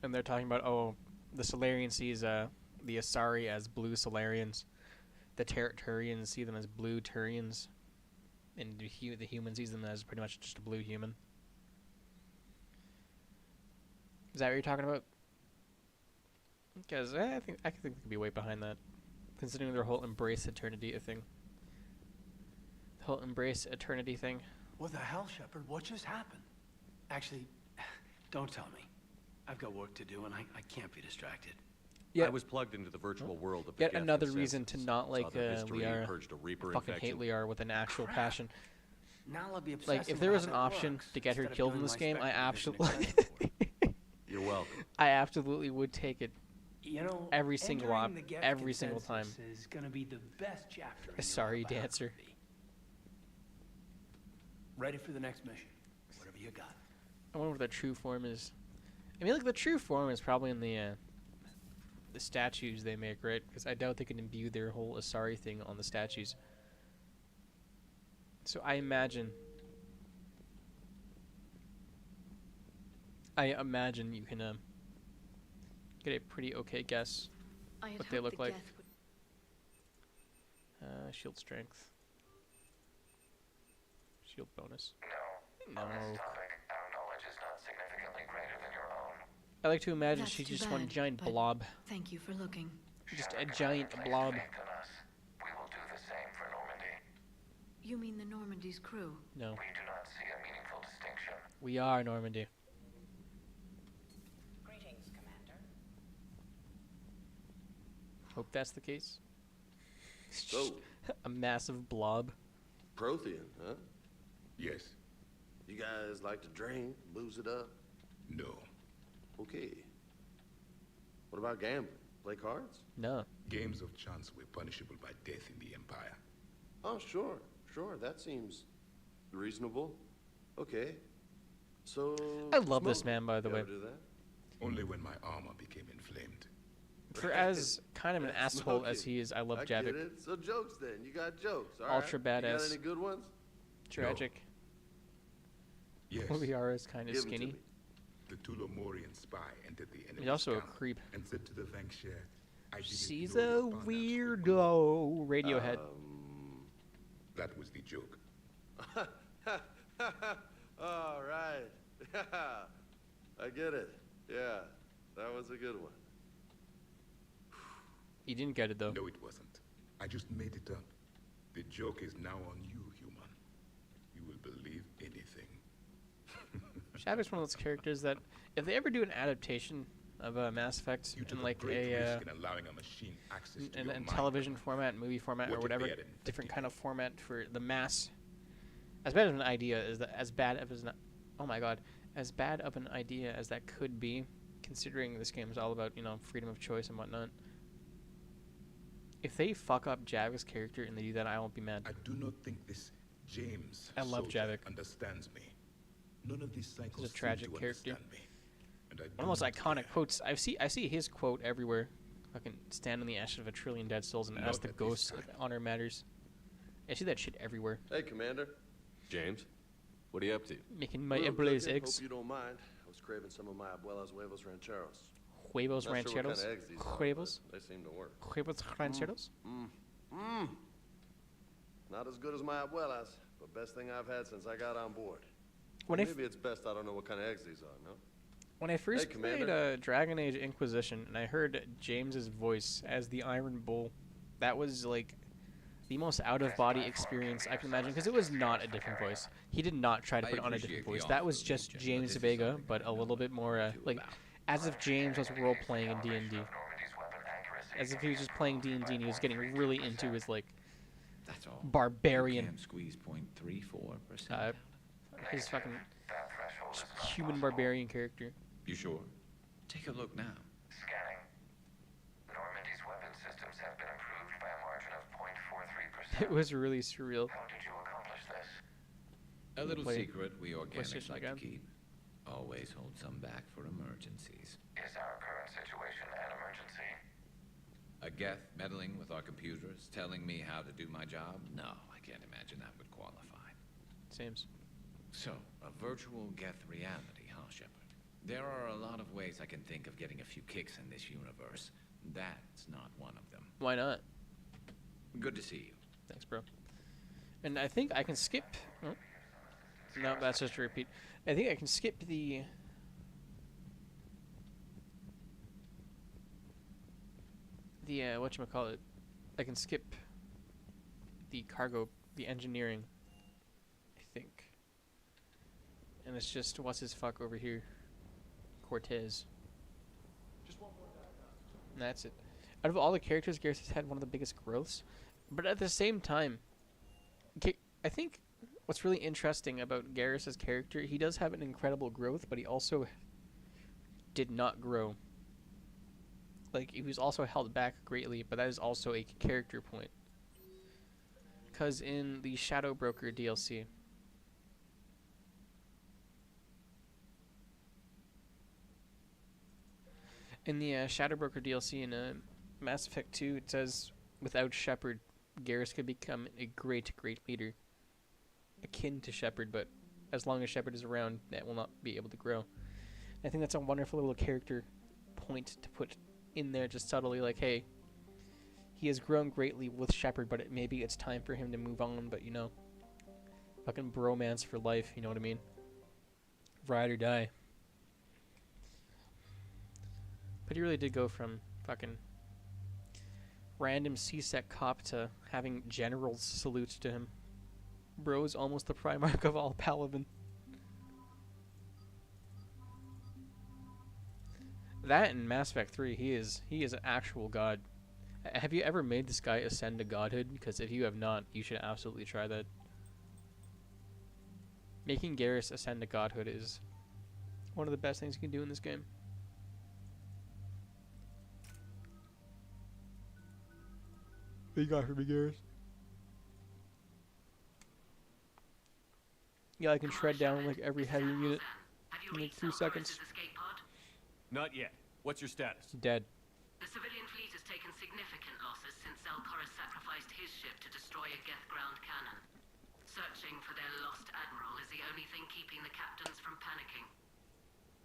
And they're talking about, oh, the Solarian sees the Asari as blue Solarians. The Turians see them as blue Turians. And the human sees them as pretty much just a blue human. Is that what you're talking about? Because I think they could be way behind that, considering their whole embrace eternity thing. The whole embrace eternity thing. What the hell, Shepard? What just happened? Actually, don't tell me. I've got work to do, and I can't be distracted. Yet- I was plugged into the virtual world of the Yet Geth another consensus, reason to not saw like their history, Liara. purged a Reaper Fucking hate infection. Liara with an actual passion. Now I'll be obsessed Like, if with there how was an that option works, to get her instead of killed in doing this my game, I spectrum vision absolutely, You're welcome. I absolutely would take it. You know, Every single op, entering the Geth every single time. consensus is gonna be the best chapter. in your Sorry, biography. dancer. Ready for the next mission. Whatever you got. I wonder what the true form is. I mean, like the true form is probably in the statues they make, right? Because I doubt they can imbue their whole Asari thing on the statues. So I imagine you can get a pretty okay guess I had what they hoped look the like. Geth would- Shield strength. Shield bonus. No. No. On this topic, our knowledge is not significantly greater than your own. I like to imagine That's she's too just one bad, giant but blob. Thank you for looking. Just a giant blob. Faith in us. We will do the same for Normandy. You mean the Normandy's crew? No. We do not see a meaningful distinction. We are Normandy. Greetings, Commander. Hope that's the case. So, A massive blob. Prothean, huh? Yes. You guys like to drink, booze it up? No. Okay. What about gambling? Play cards? No. Games of chance were punishable by death in the Empire. Oh, sure. That seems reasonable. Okay. So, I love this smoke. man, by the You way. ever do that? Only when my armor became inflamed. For as kind of an asshole as Smoking. he is, I love I get Javik. it. So jokes then. You got jokes. All Ultra right. You badass. got any good ones? Tragic. Yes. Liara is kind of Give 'em to skinny. me. The Tulomorian spy entered the enemy's He's also a camp creep. and said to the Vankshare, I didn't She's know a your banner weirdo. Radiohead. That was the joke. All right. I get it. Yeah, that was a good one. You didn't get it though. No, it wasn't. I just made it up. The joke is now on you, human. You will believe anything. Shavik's one of those characters that, if they ever do an adaptation of Mass Effect You in took like great a risk in allowing a machine access to in your mind. television format, movie format, What or if whatever they had different kind of format for the mass. As bad of an idea as as bad of an oh my god, as bad of an idea as that could be, considering this game is all about freedom of choice and whatnot. If they fuck up Javik's character and they do that, I won't be mad. I do not think this James I love soldier Javik. understands me. None of these cycles He's a seem tragic to character. understand me. And I One of do the most not iconic care. quotes. I see his quote everywhere. Fucking stand in the ashes of a trillion dead souls and Not ask the at this ghosts if time. honor matters. I see that shit everywhere. Hey, Commander. James, what are you up to? Making my Little Emblaze cooking, eggs. Hope you don't mind. I was craving some of my abuela's huevos rancheros. Huevos Not sure what rancheros. kind of eggs these are, Huevos. but they seem to work. Huevos rancheros. Not as good as my abuela's, but best thing I've had since I got on board. When Maybe it's best I don't know what kind of eggs these are, no? When I first played Commander. Dragon Age Inquisition and I heard James's voice as the Iron Bull, that was like the most out-of-body experience I can imagine, because it was not a different voice. He did not try to I put on a appreciate different the voice. That offer, was just Legion, but James this is Vega, something but I a little know bit more nothing like, about. as if James was role-playing in D&D. As if he was just playing D&D and he was getting really into his like That's all. barbarian, Cam squeeze 0.34%. his fucking human barbarian character. You sure? Take a look now. Scanning. Normandy's weapon systems have been improved by a margin of 0.43%. It was really surreal. How did you accomplish this? A little Play secret we organics PlayStation like again. to keep. Always hold some back for emergencies. Is our current situation an emergency? A Geth meddling with our computers, telling me how to do my job? No, I can't imagine that would qualify. Seems. So, a virtual Geth reality, huh, Shepard? There are a lot of ways I can think of getting a few kicks in this universe. That's not one of them. Why not? Good to see you. Thanks, bro. And I think I can skip. Oh. No, that's just a repeat. I think I can skip the. Whatchamacallit. I can skip the cargo, the engineering, I think. And it's just, what's his fuck over here? Cortez. Just one more And that's it. Out of all the characters, Garrus has had one of the biggest growths. But at the same time, I think what's really interesting about Garrus's character, he does have an incredible growth, but he also did not grow. Like, he was also held back greatly, but that is also a character point. Because in the Shadow Broker DLC, Shadow Broker DLC in Mass Effect 2, it says, without Shepard, Garrus could become a great leader. Akin to Shepard, but as long as Shepard is around, that will not be able to grow. I think that's a wonderful little character point to put in there, just subtly, like, hey, he has grown greatly with Shepard, but maybe it's time for him to move on, but, you know, fucking bromance for life, you know what I mean? Ride or die. But he really did go from fucking random C-Sec cop to having generals salute to him. Bro is almost the Primarch of all Palaven. That in Mass Effect 3, he is an actual god. Have you ever made this guy ascend to godhood? Because if you have not, you should absolutely try that. Making Garrus ascend to godhood is one of the best things you can do in this game. What you got for me, Garrus? Yeah, I can shred down like every heavy unit in like 3 seconds. Not yet. What's your status? Dead. The civilian fleet has taken significant losses since Zelkoris sacrificed his ship to destroy a Geth ground cannon. Searching for their lost admiral is the only thing keeping the captains from panicking.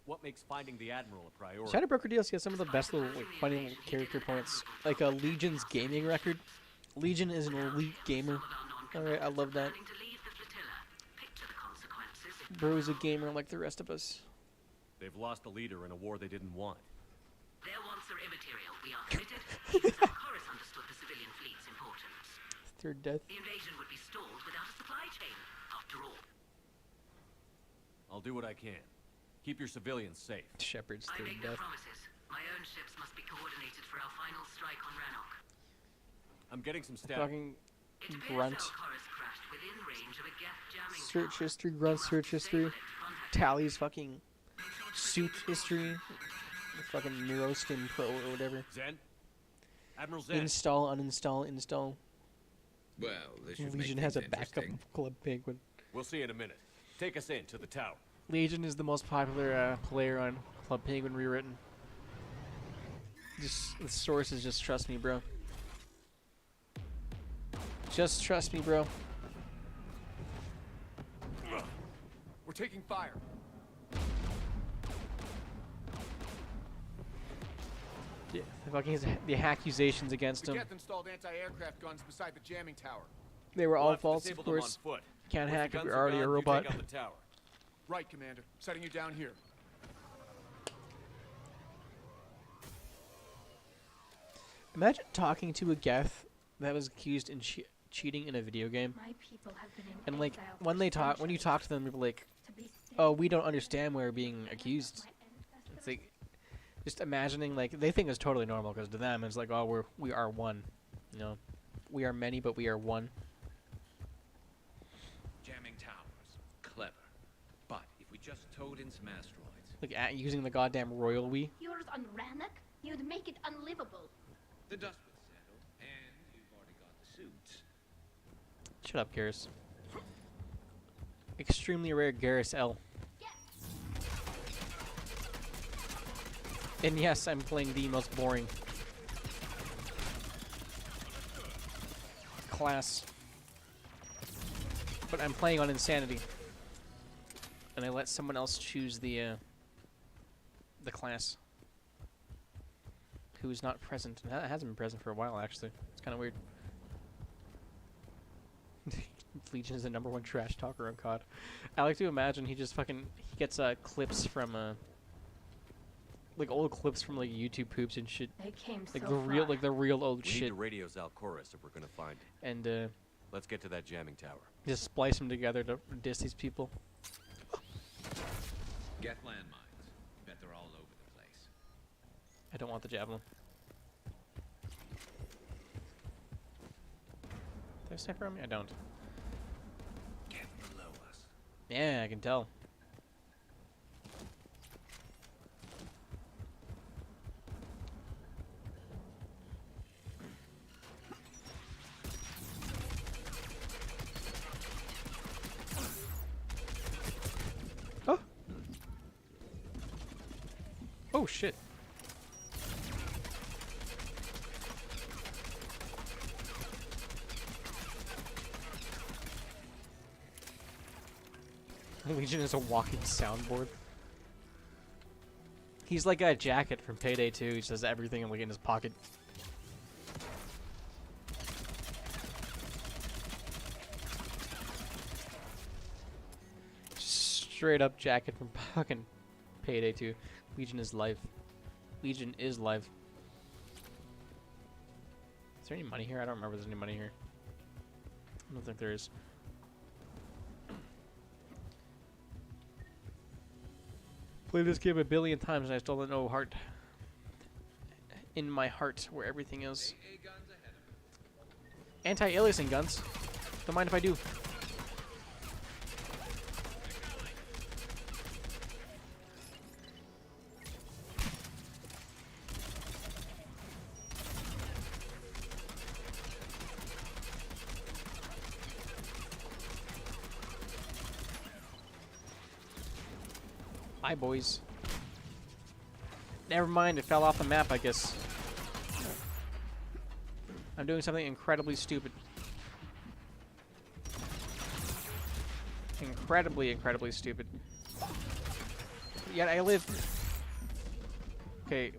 What makes finding the admiral a priority? Shadow Broker DLC has some of the best little, like, funny little character points. Like a Legion's gaming record. Legion is an elite gamer. Alright, I love that. Bro's a gamer like the rest of us. They've lost a leader in a war they didn't want. Their wants are immaterial. We are committed. Even Zelkoris understood the civilian fleet's importance. Third death. The invasion would be stalled without a supply chain, after all. I'll do what I can. Keep your civilians safe. Shepard's I third make no death. promises. My own ships must be coordinated for our final strike on Rannoch. I'm getting some static. Fucking grunt. Zelkoris crashed within range of a Geth jamming Search history, grunt search history. Tally's fucking suit history. The fucking Neuroskin Pro or whatever. Zen? Admiral Zen. Install, uninstall, install. Well, this should Legion make has a things backup interesting. of Club Penguin. We'll see in a minute. Take us in to the tower. Legion is the most popular player on Club Penguin Rewritten. Just the sources, just trust me, bro. Just trust me, bro. We're taking fire. Yeah, the accusations against him. Geth installed anti-aircraft guns beside the jamming tower. They were We'll all have to false, of disable them on course. foot. Can't Once the hack if guns you're are already a gone, you robot. take out the tower. Right, Commander. Setting you down here. Imagine talking to a Geth that was accused in cheating in a video game. My people have been in And like exile when for they talk, when you talk to them, you're like, "Oh, we don't understand why we're being accused." It's like just imagining like they think it's totally normal because to them it's like, "Oh, we are one," you know, we are many but we are one. Jamming towers. Clever. But if we just towed in some asteroids. Like using the goddamn royal we. yours on Rannoch, you'd make it unlivable. The dust would settle, and you've already got the suits. Shut up, Garrus. Extremely rare Garrus L. And yes, I'm playing the most boring class. But I'm playing on Insanity. And I let someone else choose the class. Who is not present. And hasn't been present for a while, actually. It's kind of weird. Legion is the #1 trash talker on COD. I like to imagine he just fucking he gets clips from like old clips from like YouTube poops and shit. They came like so the real old We shit. need to radio Zelkoris if we're gonna find him. And let's get to that jamming tower. just splice them together to diss these people. Get landmines. Bet they're all over the place. I don't want the javelin. a sniper on me? I don't. Get below us. Yeah, I can tell. Oh! Oh, shit. Legion is a walking soundboard. He's like a jacket from Payday 2. He just has everything like in his pocket. Straight up jacket from fucking Payday 2. Legion is life. Legion is life. Is there any money here? I don't remember if there's any money here. I don't think there is. Played this game a billion times and I still don't know heart. In my heart, where everything is. Anti-aliasing guns. Don't mind if I do. Hi, boys. Never mind, it fell off the map, I guess. I'm doing something incredibly stupid. Incredibly stupid. Yet I live... Okay.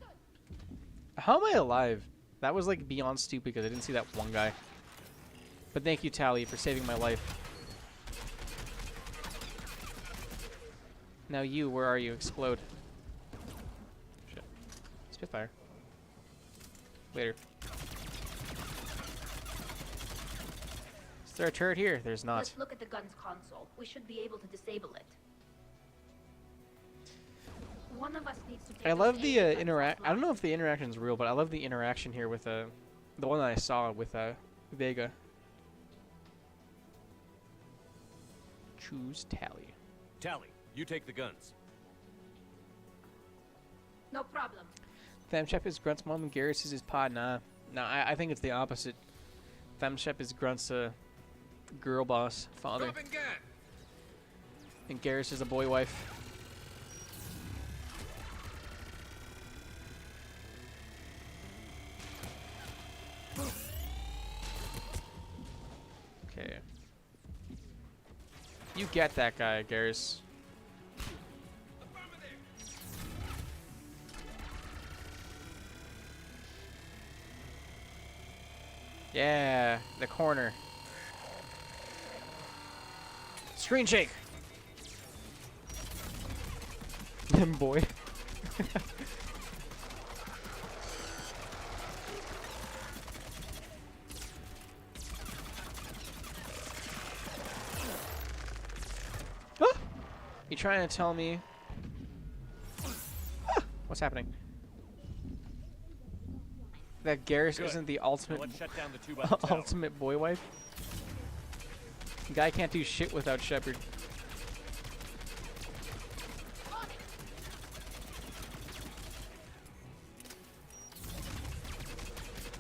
How am I alive? That was like beyond stupid because I didn't see that one guy. But thank you, Tally, for saving my life. Now you, where are you? Explode. Shit. Spitfire. Later. Is there a turret here? There's not. Let's look at the gun's console. We should be able to disable it. One of us needs to take I love the interact. I don't know if the interaction is real, but I love the interaction here with the one that I saw with Vega. Choose Tally. Tally, you take the guns. No problem. Thamshep is Grunt's mom and Garrus is his pod. Nah, I think it's the opposite. Thamshep is Grunt's girl boss father, and Garrus is a boy wife. Okay. You get that guy, Garrus. Yeah, the corner. Screen shake. Boy. Ah! You trying to tell me? Ah! What's happening? That Garrus isn't the ultimate ultimate boy wife? Guy can't do shit without Shepard.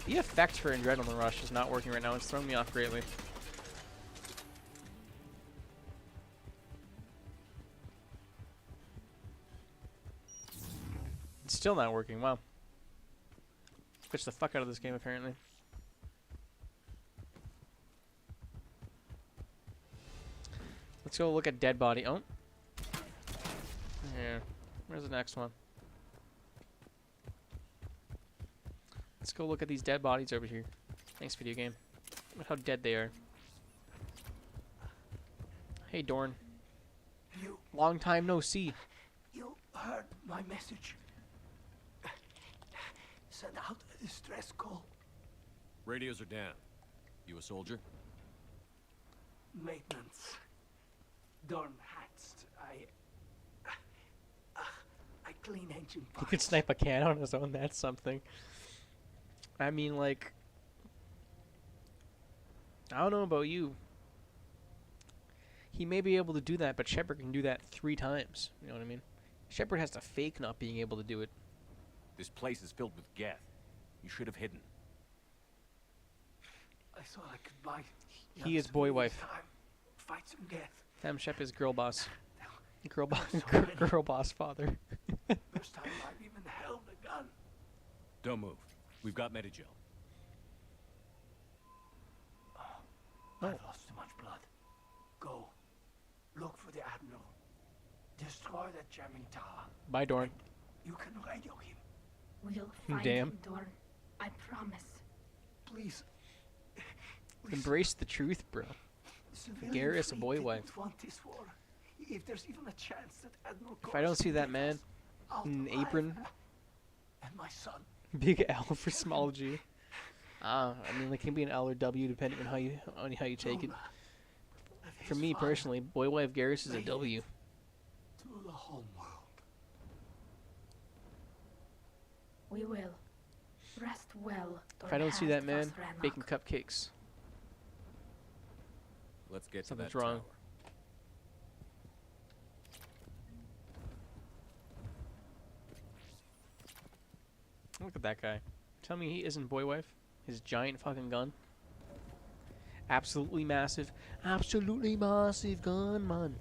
The effect for Adrenaline Rush is not working right now. It's throwing me off greatly. It's still not working. Wow. Glitched the fuck out of this game, apparently. Let's go look at dead body. Oh. Yeah. Where's the next one? Let's go look at these dead bodies over here. Thanks, video game. Look how dead they are. Hey, Dorn. You. Long time no see. You heard my message. Send out a distress call. Radios are down. You a soldier? Maintenance. Dorn Hatst. I clean engine He parts. could snipe a can on his own. That's something. I mean, like... I don't know about you. He may be able to do that, but Shepard can do that 3 times. You know what I mean? Shepard has to fake not being able to do it. This place is filled with Geth. You should have hidden. I thought I could buy. He is boy wife. Fight some Geth. Sam Shep is girl boss. Girl boss. Girl boss father. First time I've even held a gun. Don't move. We've got Medigel. I lost too much blood. Go. Look for the Admiral. Destroy that jamming tower. Bye, Dorn. You can radio him. We'll find Damn. him, Dorn. I promise. Please. Embrace the truth, bro. Garrus, a boy wife. Want this war. If there's even a chance that Admiral If I don't see that man in an apron, and my son. big L for small G. I mean, it can be an L or W depending on how you take it. For me personally, boy wife Garrus is a W. To the home world. We will. Rest well. If I don't see that man, baking cupcakes. Let's get Something's to that wrong. tower. Look at that guy. Tell me he isn't boy wife. His giant fucking gun. Absolutely massive gun, man.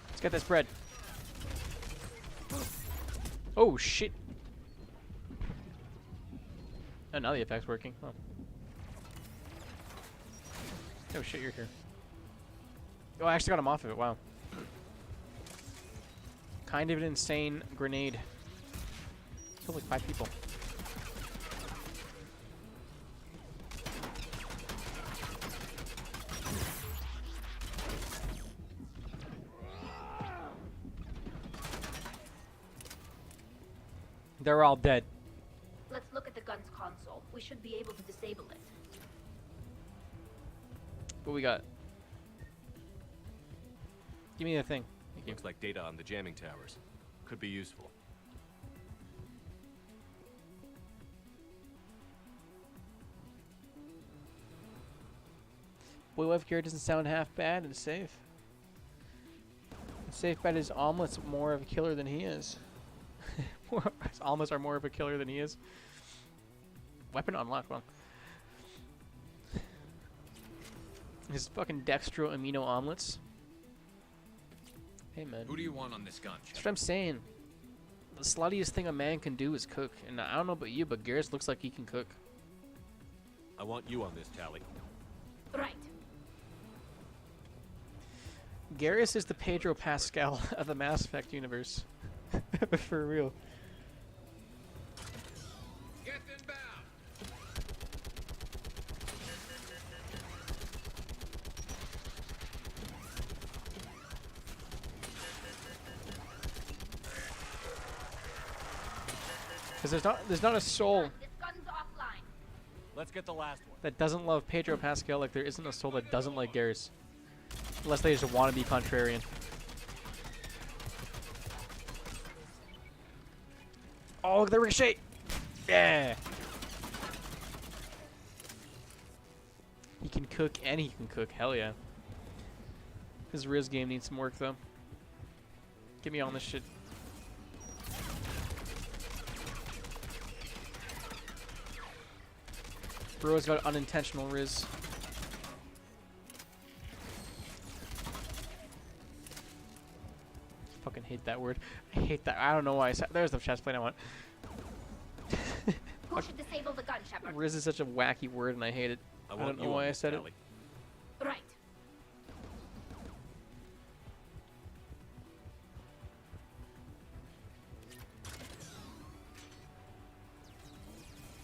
Let's get this bread. Oh shit. Oh, now the effect's working. Oh. Oh shit, you're here. Oh, I actually got him off of it. Wow. Kind of an insane grenade. Killed like 5 people. They're all dead. Let's look at the gun's console. We should be able to disable it. What we got? Give me the thing. Thank you. Looks like data on the jamming towers. Could be useful. Boy wife gear doesn't sound half bad and safe. Safe bet his omelet's more of a killer than he is. His omelets are more of a killer than he is. Weapon unlocked, well. His fucking dextro amino omelets. Hey man. Who do you want on this gun? That's what I'm saying. The sluttiest thing a man can do is cook. And I don't know about you, but Garrus looks like he can cook. I want you on this, Tally. Right. Garrus is the Pedro Pascal of the Mass Effect universe. For real. Get inbound. Because there's not a soul This gun's offline. Let's get the last one. that doesn't love Pedro Pascal like there isn't a soul that doesn't like Garrus. Unless they just want to be contrarian. Oh, look at the ricochet! Yeah! He can cook and he can cook. Hell yeah. His Riz game needs some work though. Get me on this shit. Bro's got unintentional Riz. Fucking hate that word. I hate that. I don't know why I said. There's the chest plate I want. Who should disable the gun, Shepard? Riz is such a wacky word and I hate it. I don't know why I said it. Right.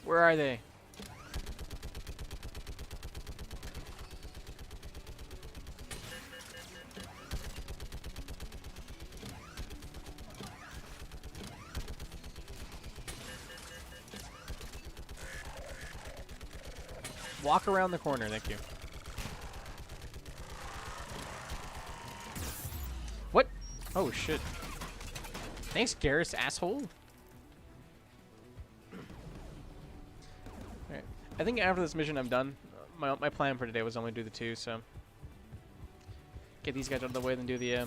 Where are they? Walk around the corner, thank you. What? Oh shit. Thanks, Garrus, asshole. I think after this mission I'm done. My plan for today was only do the 2, so get these guys out of the way, then do the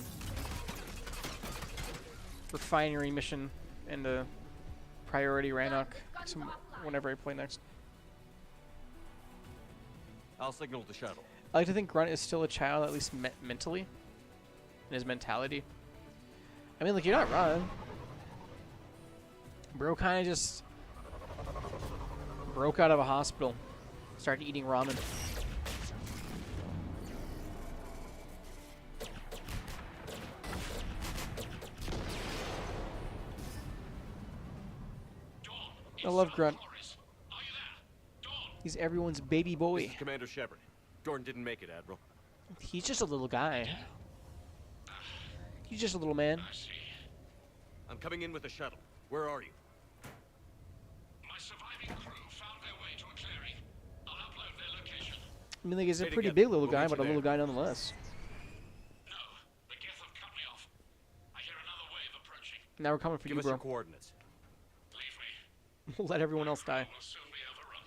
refinery mission and the priority Rannoch whenever I play next. I'll signal the shuttle. I like to think Grunt is still a child, at least mentally, in his mentality. I mean, like, you're not wrong. Bro kind of just broke out of a hospital, started eating ramen. I love Grunt. He's everyone's baby boy. This is Commander Shepard. Jordan didn't make it, Admiral. He's just a little guy. He's just a little man. I'm coming in with a shuttle. Where are you? My surviving crew found their way to a clearing. I'll upload their location. I mean, like, he's a Stay pretty together. big little We'll guy, meet but you a little there. guy nonetheless. No, the Geth have cut me off. I hear another wave approaching. Now we're coming for Give you, us bro. your coordinates. Leave me. We'll let everyone else die. Will soon be overrun.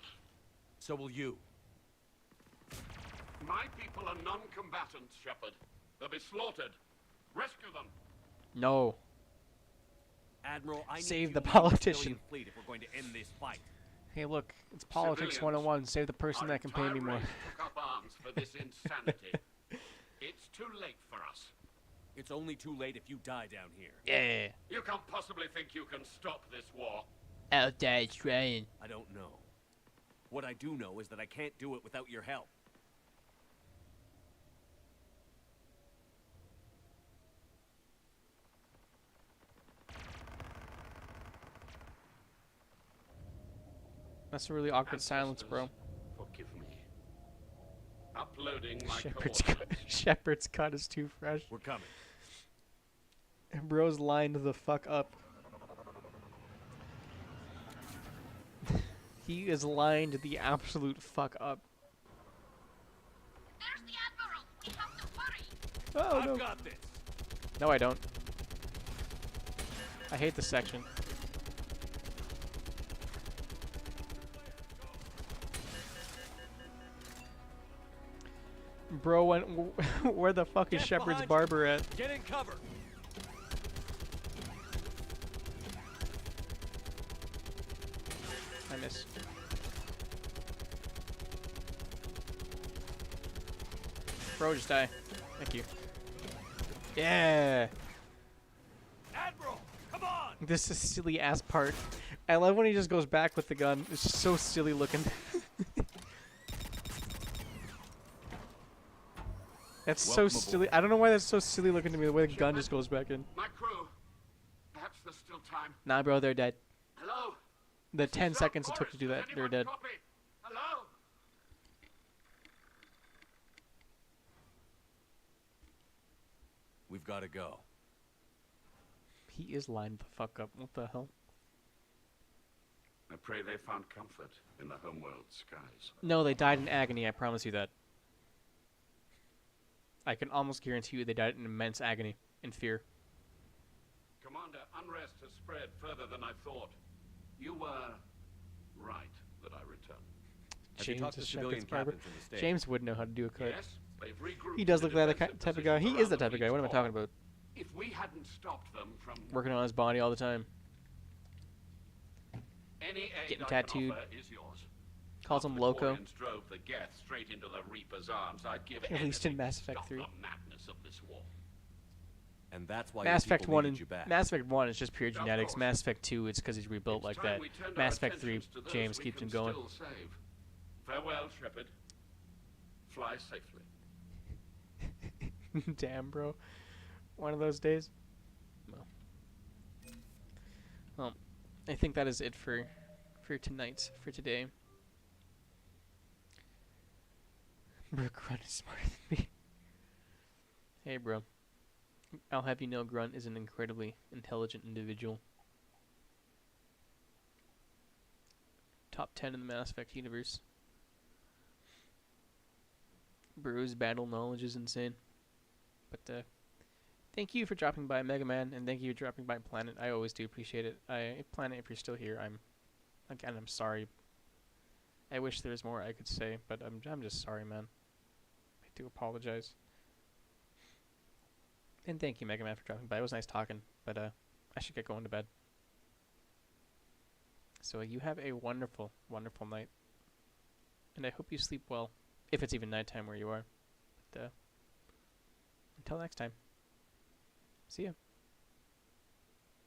So will you. My people are non-combatants, Shepard. They'll be slaughtered. Rescue them. No. Admiral, I Save need the you to lead politician. civilian fleet if we're going to end this fight. Hey, look, it's politics Civilians 101. Save the person that can pay me more. Race took up arms for this insanity. It's too late for us. It's only too late if you die down here. Yeah. You can't possibly think you can stop this war. Out there trying. I don't know. What I do know is that I can't do it without your help. That's a really awkward silence, bro. Forgive me. Uploading my Shepard's cut, coordinates. Shepard's cut is too fresh. We're coming. And bro's lined the fuck up. He is lined the absolute fuck up. There's the Admiral. We have to hurry. Oh, I've no. got this. No, I don't. I hate this section. Bro, where the fuck is Get Shepard's behind barber at? Get in cover. I miss. Bro, just die. Thank you. Yeah. Admiral, come on. This is silly ass part. I love when he just goes back with the gun. It's just so silly looking. That's so Welcome silly. I don't know why that's so silly looking to me, the way the gun just goes back in. My crew. Perhaps there's still time. Nah, bro, they're dead. Hello? The 10 seconds it took to do that, they're dead. Copy? Hello? We've got to go. He is lined the fuck up. What the hell? I pray they found comfort in the homeworld skies. No, they died in agony, I promise you that. I can almost guarantee you they died in immense agony and fear. Commander, unrest has spread further than I thought. You were right that I returned. Have you talked to is civilian Shepard's barber. captains in the States? James would know how to do a cut. Yes, they've regrouped. He does in look like defensive that type of guy. positions He is around the type of guy. What am I fleet's talking core. about? If we hadn't stopped them from Working on his body all the time. any aid Getting I can tattooed. offer is yours. Calls him After Loco. the Quarians drove the Geth straight into the Reaper's arms. I'd give At least in anything Mass to Effect stop 3. the madness of this war. And that's why Mass your Effect people 1 needed and you back. Mass Effect 1 is just pure Of genetics. course. Mass Effect 2 it's because he's rebuilt like that. Time we turned Mass our Effect 3 attentions to those James we keeps can him going. still save. Farewell, Shepard. Fly safely. Damn, bro. One of those days. Well, I think that is it for today. Bro, Grunt is smarter than me. Hey, bro. I'll have you know Grunt is an incredibly intelligent individual. Top 10 in the Mass Effect universe. Bro's battle knowledge is insane. But, thank you for dropping by, Mega Man, and thank you for dropping by, Planet. I always do appreciate it. Planet, if you're still here, I'm sorry. I wish there was more I could say, but I'm just sorry, man. I do apologize. And thank you, Mega Man, for dropping by. It was nice talking, but I should get going to bed. So you have a wonderful, wonderful night. And I hope you sleep well, if it's even nighttime where you are. But until next time, see ya.